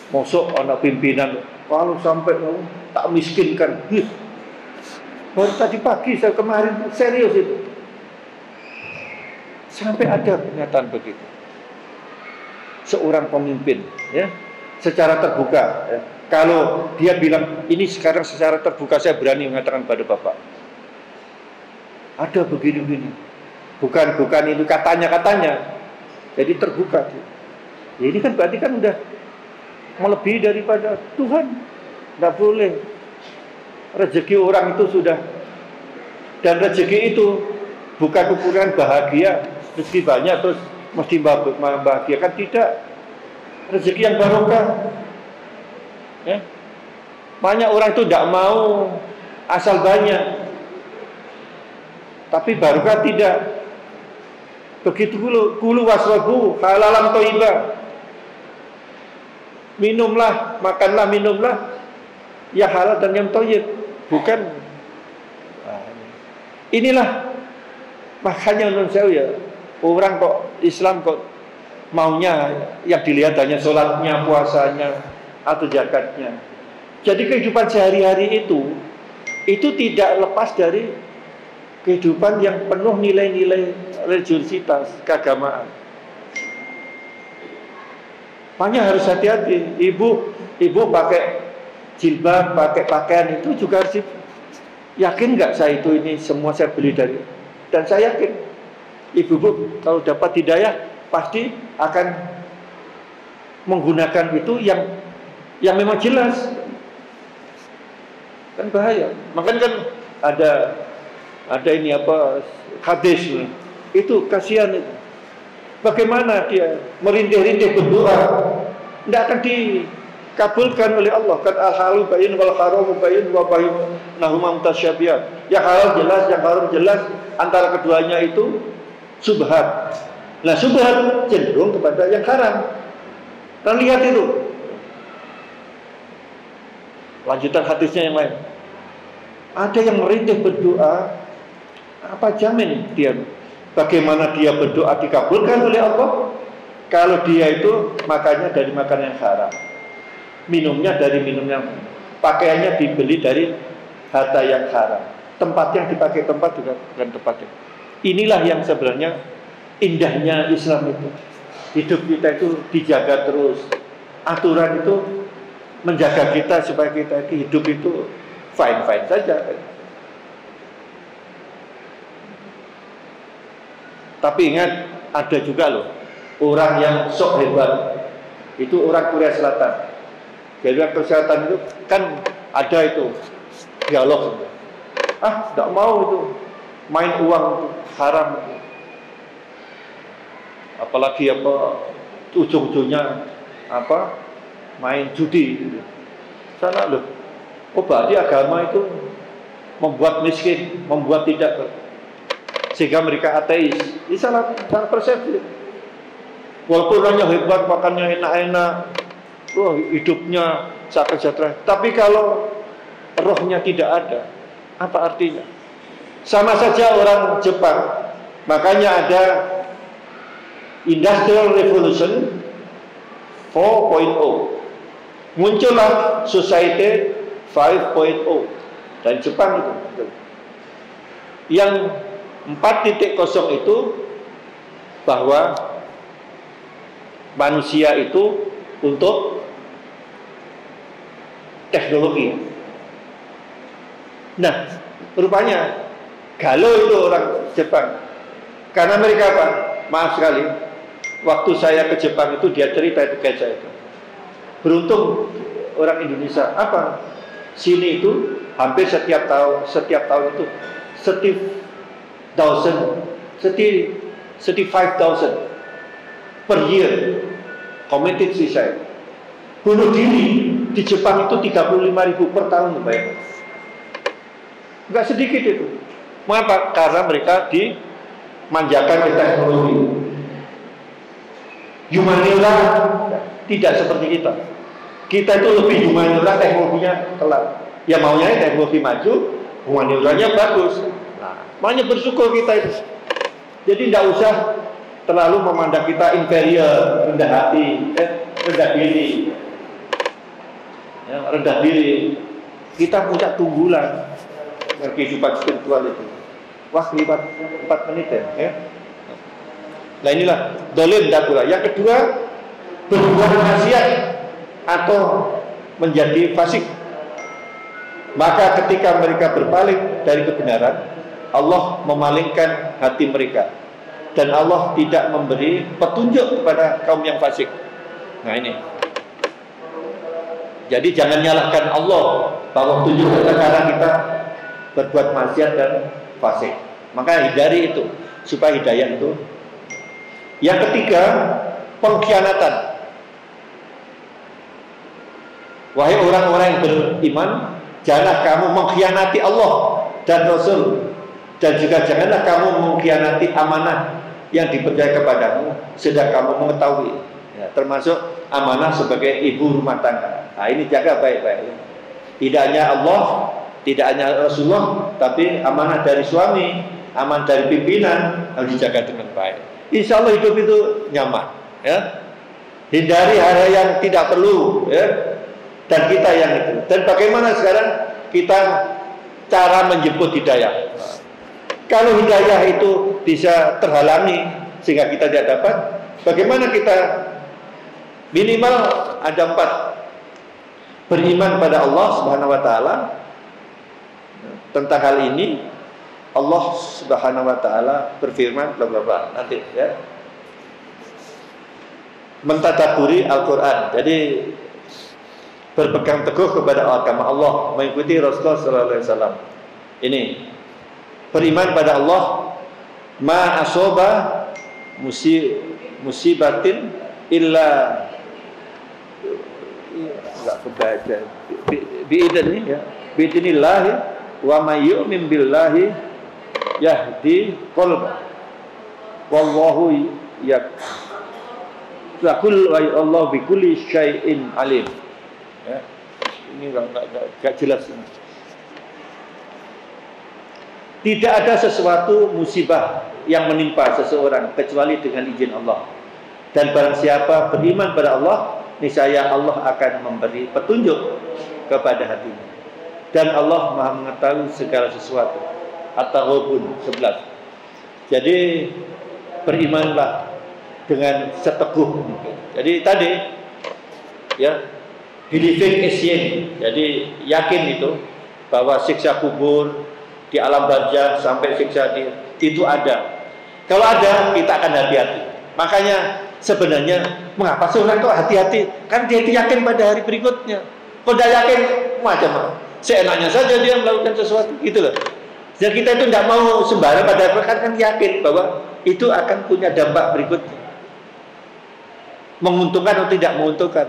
mosok anak pimpinan kalau sampai tak miskinkan. Baru tadi pagi saya kemarin serius itu. Sampai ada pernyataan begitu. Seorang pemimpin, ya, secara terbuka, ya. Kalau dia bilang ini sekarang secara terbuka saya berani mengatakan pada Bapak, ada begini-begini. Bukan itu katanya. Jadi terbuka. Ya, ini kan berarti kan udah melebihi daripada Tuhan. Tidak boleh. Rezeki orang itu sudah, dan rezeki itu bukan ukuran bahagia. Rezeki banyak terus mesti membahagiakan, tidak. Rezeki yang barokah. Ya. Banyak orang itu tidak mau asal banyak, tapi barokah tidak. Begitu kulu wasrabu halalan thayyibah. Minumlah, makanlah, minumlah ya halal dan yang thayyib. Bukan inilah makanya menurut saya ya, orang kok Islam kok maunya yang dilihat hanya sholatnya, puasanya, atau zakatnya. Jadi kehidupan sehari-hari itu tidak lepas dari kehidupan yang penuh nilai-nilai religiusitas, keagamaan. Makanya harus hati-hati. Ibu pakai jilbab, pakai pakaian itu juga harus yakin nggak saya itu ini semua saya beli dari. Dan saya yakin ibu kalau dapat hidayah pasti akan menggunakan itu yang memang jelas. Kan bahaya. Makanya kan ada ini apa hadis itu kasihan itu. Bagaimana dia merintih-rintih berdoa, tidak akan dikabulkan oleh Allah. Kan al-halal bayin wal haramu bayin wa bainahuma mutasyabihat. Yang halal jelas, yang haram jelas, antara keduanya itu subhat. Nah, subhat cenderung kepada yang haram. Kita lihat itu. Lanjutan hadisnya yang lain. Ada yang merintih berdoa, apa jamin dia? Bagaimana dia berdoa dikabulkan oleh Allah? Kalau dia itu makannya dari makanan yang haram, minumnya dari minum yang haram, pakaiannya dibeli dari harta yang haram, tempat yang dipakai tempat juga bukan tempatnya. Inilah yang sebenarnya indahnya Islam itu. Hidup kita itu dijaga terus. Aturan itu menjaga kita supaya kita hidup itu fine-fine saja. Tapi ingat, ada juga loh orang yang sok hebat. Itu orang Korea Selatan. Jadi orang Korea Selatan itu kan ada itu dialog. Tidak mau itu main uang haram. Apalagi ujung-ujungnya main judi. Sana loh. Oh, berarti agama itu membuat miskin, membuat tidak, sehingga mereka ateis. Ini salah persepsi. Walaupun orangnya hebat, makannya enak-enak, hidupnya sangat sejahtera, tapi kalau rohnya tidak ada, apa artinya? Sama saja orang Jepang. Makanya ada Industrial Revolution 4.0. Muncullah Society 5.0 dan Jepang itu. Yang 4.0 itu bahwa manusia itu untuk teknologi. Nah, rupanya galau itu orang Jepang. Karena mereka apa? Maaf sekali, waktu saya ke Jepang itu dia cerita itu kayak saya itu. Beruntung orang Indonesia sini itu hampir setiap tahun itu 35,000 per year committed suicide. Bunuh diri di Jepang itu 35.000 per tahun, bayangkan. Enggak sedikit itu. Mengapa? Karena mereka dimanjakan oleh teknologi. Humaniora tidak seperti kita. Kita itu lebih humaniora, teknologinya telat. Ya maunya teknologi maju, humanioranya bagus. Makanya bersyukur kita itu. Jadi tidak usah terlalu memandang kita inferior, rendah hati, rendah diri. Ya, rendah diri. Kita punya tunggulan kehidupan spiritual itu. Wah, 4 menit ya. Nah inilah dolim dakula. Yang kedua, berbuat maksiat atau menjadi fasik. Maka ketika mereka berpaling dari kebenaran, Allah memalingkan hati mereka, dan Allah tidak memberi petunjuk kepada kaum yang fasik. Nah ini. Jadi jangan nyalahkan Allah bahwa petunjuk kita karena kita berbuat maksiat dan fasik. Maka hindari itu supaya hidayah itu. Yang ketiga, pengkhianatan. Wahai orang-orang yang beriman, janganlah kamu mengkhianati Allah dan Rasul, dan juga janganlah kamu mengkhianati amanah yang dipercaya kepadamu, sedang kamu mengetahui, ya, termasuk amanah sebagai ibu rumah tangga. Nah ini jaga baik-baik. Tidak hanya Allah, tidak hanya Rasulullah, tapi amanah dari suami, amanah dari pimpinan harus dijaga dengan baik. Insya Allah hidup itu nyaman. Ya. Hindari hal yang tidak perlu, ya. Dan kita yang itu. Dan bagaimana sekarang kita cara menjemput hidayah? Kalau hidayah itu bisa terhalangi sehingga kita tidak dapat, bagaimana kita? Minimal ada 4. Beriman pada Allah Subhanahu wa taala. Tentang hal ini Allah Subhanahu wa taala berfirman bla bla bla. Nanti ya. Mentadabburi Al-Qur'an. Jadi berpegang teguh kepada agama Allah, mengikuti Rasulullah sallallahu alaihi wasallam. Ini beriman pada Allah, ma asoba musibatin illa enggak kebaca biidzni ya biidznillah wa may yu'min billahi yahdi qalba wallahu yaqul wa Allah bi kulli syai'in alim ya. Ini enggak jelas ini. Tidak ada sesuatu musibah yang menimpa seseorang kecuali dengan izin Allah. Dan barang siapa beriman pada Allah, niscaya Allah akan memberi petunjuk kepada hatinya. Dan Allah Maha mengetahui segala sesuatu. At-Taghabun 11. Jadi berimanlah dengan seteguh mungkin. Jadi tadi ya, believing is yin. Jadi yakin itu bahwa siksa kubur di alam barzah sampai siksa itu ada. Kalau ada, kita akan hati-hati. Makanya sebenarnya mengapa seorang itu hati-hati? Kan dia yakin pada hari berikutnya. Kalau tidak yakin, macam seenaknya saja dia melakukan sesuatu, gitu loh. Dan kita itu tidak mau sembarang pada kan yakin bahwa itu akan punya dampak berikutnya. Menguntungkan atau tidak menguntungkan.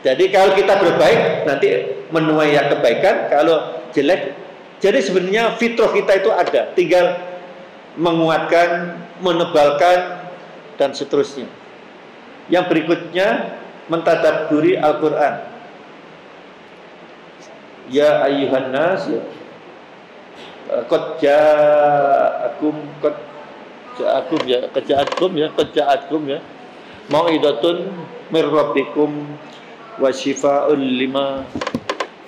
Jadi kalau kita berbaik, nanti menuai yang kebaikan. Kalau jelek, jadi sebenarnya fitrah kita itu ada, tinggal menguatkan, menebalkan, dan seterusnya. Yang berikutnya, mentadabburi Al-Quran. Ya ayyuhan nas, qad ja'akum ya, mau'idatun mir rabbikum wa shifaa'un lima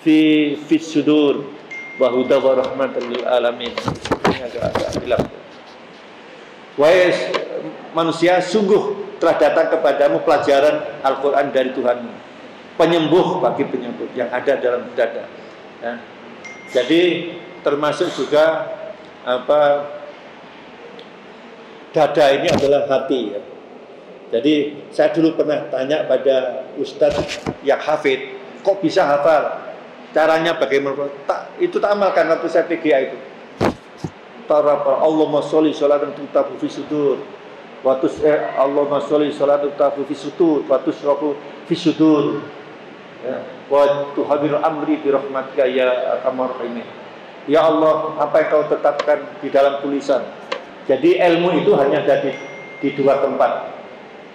fi sudur wa huda wa rahmatan lil alamin. Ini agak hilang. Wahai manusia, sungguh telah datang kepadamu pelajaran Al-Quran dari Tuhanmu, penyembuh bagi penyembuh yang ada dalam dada. Ya. Jadi termasuk juga dada ini adalah hati. Ya. Jadi saya dulu pernah tanya pada Ustadz yang hafid, kok bisa hafal? Caranya bagaimana? Itu tak amalkan waktu saya PGA itu. Allahumma sholli sholatan tutabu fi sudur. Allahumma sholli sholatan tutabu fi sudur wa tusrafu fi sudur. Wa tuhabiru amri bi rahmatika ya arhamar rahimin. Ya Allah, apa yang kau tetapkan di dalam tulisan. Jadi ilmu itu hanya ada di 2 tempat.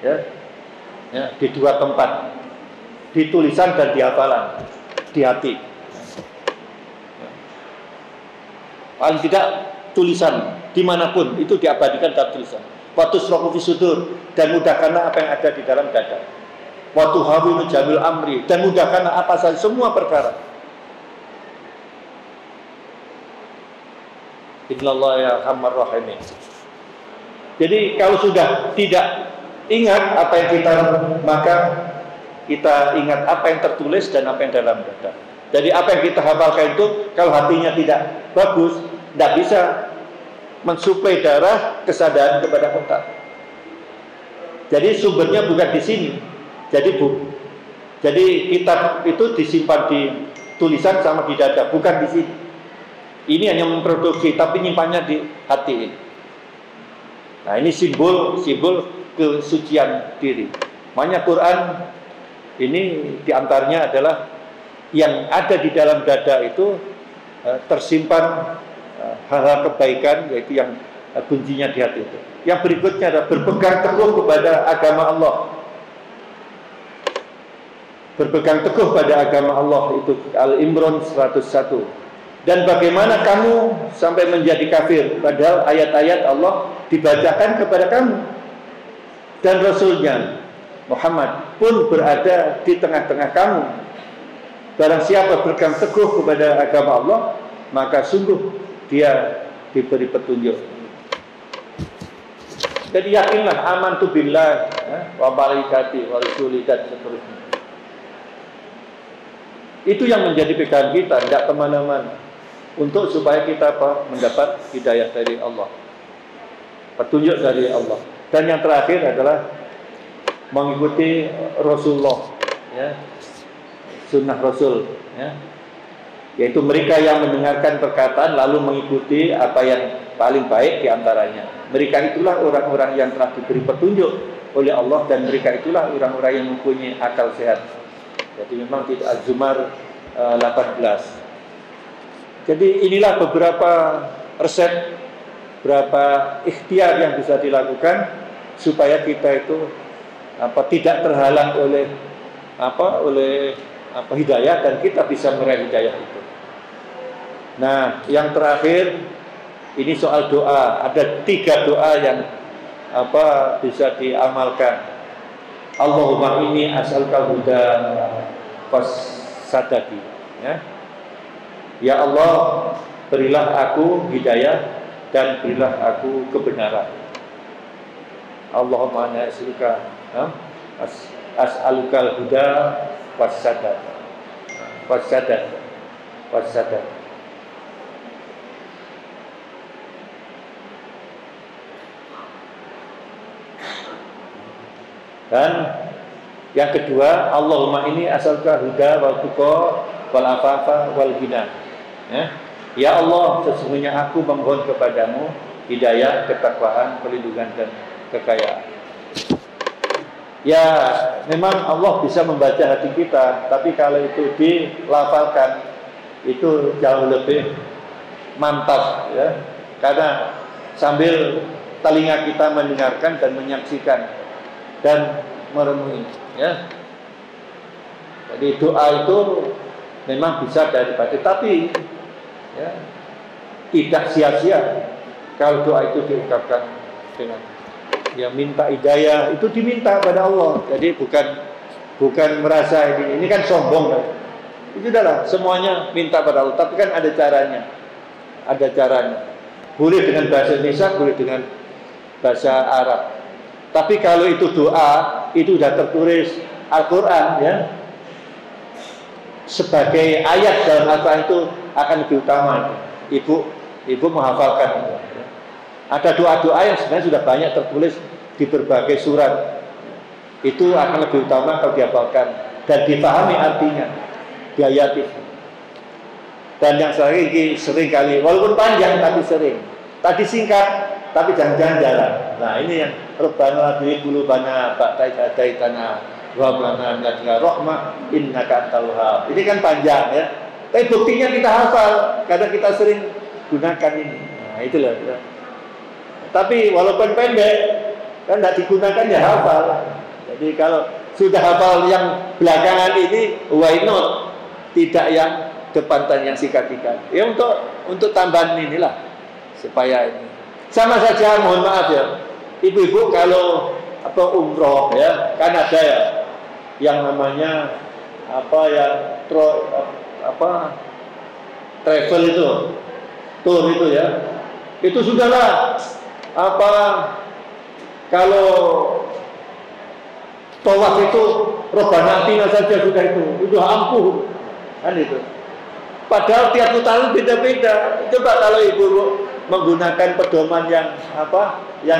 Ya, di 2 tempat. Di tulisan dan di hafalan. Di hati. Paling tidak tulisan dimanapun itu diabadikan dalam tulisan. Waktu suraku fisudur, dan mudahkanlah apa yang ada di dalam dada. Waktu hawinu jamil amri, dan mudahkanlah apa saja semua perkara. Innallaha yarhamur rahimin. Jadi kalau sudah tidak ingat apa yang kita, maka kita ingat apa yang tertulis dan apa yang dalam dada. Jadi apa yang kita hafalkan itu, kalau hatinya tidak bagus, tidak bisa mensuplai darah kesadaran kepada otak. Jadi sumbernya bukan di sini. Jadi kitab itu disimpan di tulisan sama di dada, bukan di sini. Ini hanya memproduksi, tapi nyimpannya di hati. Nah, ini simbol kesucian diri. Makanya Quran ini diantaranya adalah yang ada di dalam dada itu tersimpan hal-hal kebaikan, yaitu yang kuncinya di hati itu. Yang berikutnya adalah berpegang teguh kepada agama Allah. Berpegang teguh pada agama Allah itu Al-Imran 101. Dan bagaimana kamu sampai menjadi kafir, padahal ayat-ayat Allah dibacakan kepada kamu. Dan Rasulnya Muhammad pun berada di tengah-tengah kamu. Barang siapa berpegang teguh kepada agama Allah, maka sungguh dia diberi petunjuk. Jadi yakinlah amantu billah wa malaikati wa rusuli dan seterusnya. Itu yang menjadi pegangan kita, tidak kemana-mana. Untuk supaya kita mendapat hidayah dari Allah, petunjuk dari Allah. Dan yang terakhir adalah mengikuti Rasulullah, ya, sunnah Rasul, ya. Yaitu mereka yang mendengarkan perkataan lalu mengikuti apa yang paling baik di antaranya. Mereka itulah orang-orang yang telah diberi petunjuk oleh Allah, dan mereka itulah orang-orang yang mempunyai akal sehat. Jadi memang tidak Az-Zumar 18. Jadi inilah beberapa resep, beberapa ikhtiar yang bisa dilakukan supaya kita itu tidak terhalang oleh hidayah, dan kita bisa meraih hidayah itu. Nah, yang terakhir ini soal doa. Ada 3 doa yang bisa diamalkan. Allahumma inni as'aluka huda fasadati. Ya Allah, berilah aku hidayah dan berilah aku kebenaran. Allahumma inni as'aluka huda fasadat. Dan yang kedua, Allahumma inni as'aluka huda wal tuqa wal afafa wal ghina. Ya Allah, sesungguhnya aku memohon kepadamu hidayah, ketakwaan, perlindungan dan kekayaan. Ya, memang Allah bisa membaca hati kita, tapi kalau itu dilafalkan itu jauh lebih mantap, ya. Karena sambil telinga kita mendengarkan dan menyaksikan dan merenungi, ya. Jadi doa itu memang bisa daripada, tapi ya, tidak sia-sia kalau doa itu diungkapkan dengan minta hidayah, itu diminta pada Allah. Jadi bukan merasa ini kan sombong kan. Itu adalah semuanya minta pada Allah, tapi kan ada caranya. Boleh dengan bahasa Indonesia, boleh dengan bahasa Arab. Tapi kalau itu doa, itu sudah tertulis Al-Quran, ya, sebagai ayat dalam Al-Quran itu akan lebih utama. Ibu menghafalkan itu. Ada doa-doa yang sebenarnya sudah banyak tertulis di berbagai surat. Itu akan lebih utama kalau dihafalkan dan dipahami artinya, diayati. Dan yang sering kali, walaupun panjang tapi sering. Tadi singkat, tapi jangan jalan. Nah, ini yang Rabbana la tuzigh qulubana ba'da idh hadaitana wa hab lana min ladunka rahmah innaka antal wahhab. Ini kan panjang, ya. Tapi buktinya kita hafal karena kita sering gunakan ini. Nah, itulah, ya. Tapi walaupun pendek kan tidak digunakan, ya hafal. Jadi kalau sudah hafal yang belakangan ini, why not? Tidak yang depan dan yang sikat-sikat. Ya untuk tambahan inilah supaya ini. Sama saja, mohon maaf ya, ibu-ibu kalau umroh, ya, kan ada ya yang namanya travel itu, tour itu, ya. Itu sudahlah kalau tawaf itu Rabbana atina saja sudah itu ampuh kan itu. Padahal tiap putaran beda-beda. Coba kalau ibu menggunakan pedoman yang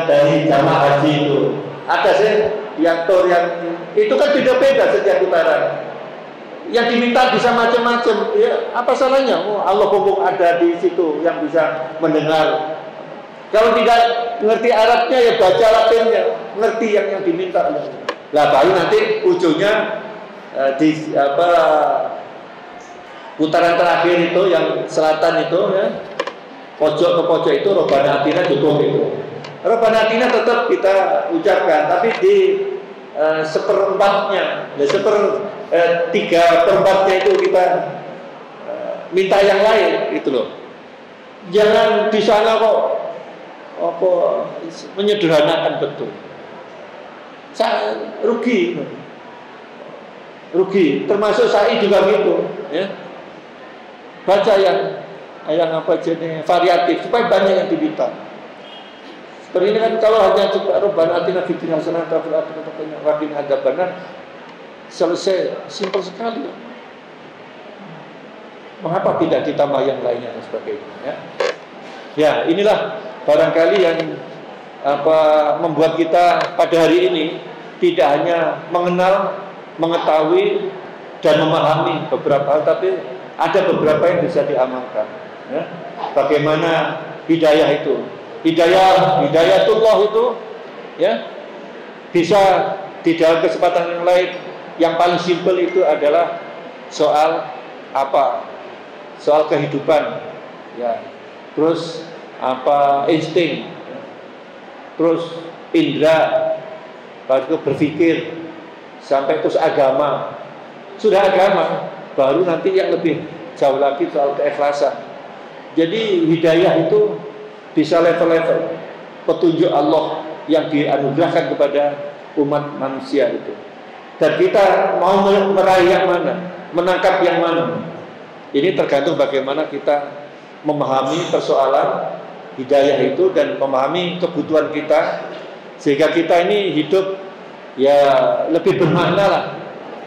dari jamaah haji itu, ada sih yang tour yang itu kan beda-beda setiap putaran. Yang diminta bisa macam-macam, ya, apa salahnya? Allah mumpung ada di situ yang bisa mendengar. Kalau tidak ngerti Arabnya, ya baca Latinnya, ngerti yang diminta. Lah baru nanti ujungnya putaran terakhir itu yang selatan itu, ya, pojok ke pojok itu Rabbana atina cukup itu. Rabbana atina tetap kita ucapkan, tapi di seperempatnya, 3/4 itu kita minta yang lain, gitu loh. Jangan di sana kok menyederhanakan betul. Rugi. Termasuk saya juga gitu, ya. Baca yang yang apa jenis variatif supaya banyak yang diminta. Seperti ini kan kalau hanya coba Rabbana atina fid dunya hasanah wa fil akhirati hasanah wa qina adzabannar, selesai, simpel sekali. Mengapa tidak ditambah yang lainnya dan sebagainya, ya? Ya, inilah barangkali yang membuat kita pada hari ini tidak hanya mengenal, mengetahui dan memahami beberapa hal, tapi ada beberapa yang bisa diamalkan, ya. Bagaimana hidayah itu, hidayatullah itu, ya, bisa di dalam kesempatan yang lain. Yang paling simpel itu adalah soal apa? Soal kehidupan, ya. Terus insting, terus indera, baru berpikir, sampai terus agama. Sudah agama, baru nanti yang lebih jauh lagi soal keikhlasan. Jadi hidayah itu bisa level-level petunjuk Allah yang dianugerahkan kepada umat manusia itu. Dan kita mau meraih yang mana, menangkap yang mana, ini tergantung bagaimana kita memahami persoalan hidayah itu dan memahami kebutuhan kita, sehingga kita ini hidup ya lebih bermakna lah.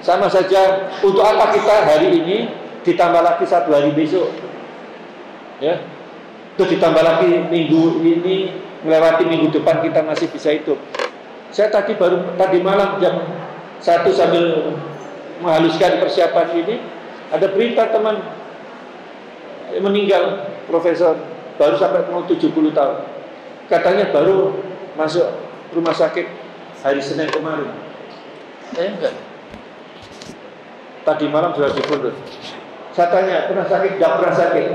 Sama saja, untuk apa kita hari ini ditambah lagi 1 hari besok, ya, terus ditambah lagi minggu ini melewati minggu depan kita masih bisa hidup. Saya tadi malam jam 1 sambil menghaluskan persiapan ini, ada berita teman meninggal, profesor, baru sampai mau 70 tahun. Katanya baru masuk rumah sakit hari Senin kemarin. Enggak. Tadi malam sudah dibunuh. Saya tanya, pernah sakit? Enggak pernah sakit.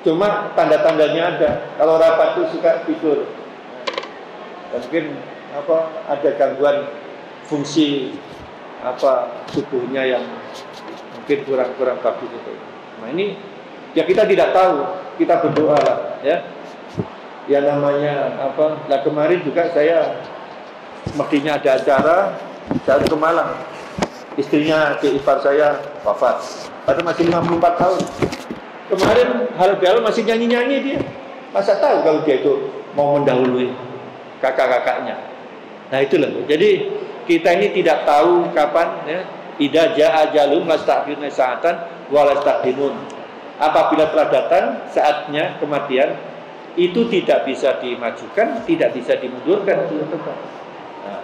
Cuma tanda-tandanya ada. Kalau rapat itu suka tidur. Dan mungkin ada gangguan fungsi tubuhnya yang mungkin kurang bagus itu. Nah ini ya kita tidak tahu, kita berdoa lah, ya. Ya namanya Nah kemarin juga saya mestinya ada acara, saya ke Malang. Istrinya adik ipar saya wafat. Padahal masih 54 tahun. Kemarin hal-hal masih nyanyi-nyanyi dia. Masa tahu kalau dia itu mau mendahului kakak-kakaknya. Nah itulah. Jadi kita ini tidak tahu kapan, ya. Idza jaa ajalum lasta'khiruna sa'atan wa lastaqdimun. Apabila telah datang saatnya kematian, itu tidak bisa dimajukan, tidak bisa dimundurkan, nah,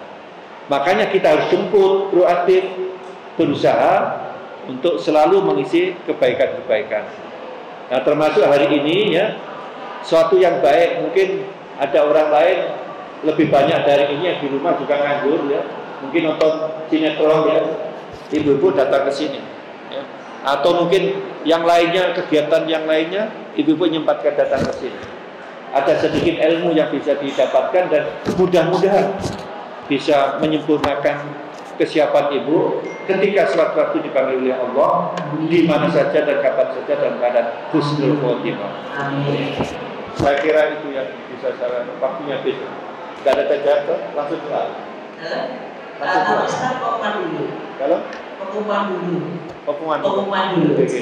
makanya kita harus jemput, proaktif, berusaha untuk selalu mengisi kebaikan-kebaikan. Nah, termasuk hari ini, ya, suatu yang baik. Mungkin ada orang lain lebih banyak dari ini yang di rumah juga nganggur, ya. Mungkin nonton sinetron, ya. Ibu-ibu datang ke sini, ya. Atau mungkin yang lainnya, kegiatan yang lainnya, ibu-ibu menyempatkan datang ke sini. Ada sedikit ilmu yang bisa didapatkan dan mudah-mudahan bisa menyempurnakan kesiapan ibu ketika suatu waktu dipanggil oleh Allah, di mana saja dan kapan saja dalam keadaan husnul khotimah. Saya kira itu yang bisa saya waktunya besok. Tidak ada tanya, langsung ke Kalau Ustaz pengumuman dulu. Kalau pengumuman dulu. pengumuman Pengumuman dulu. Oke.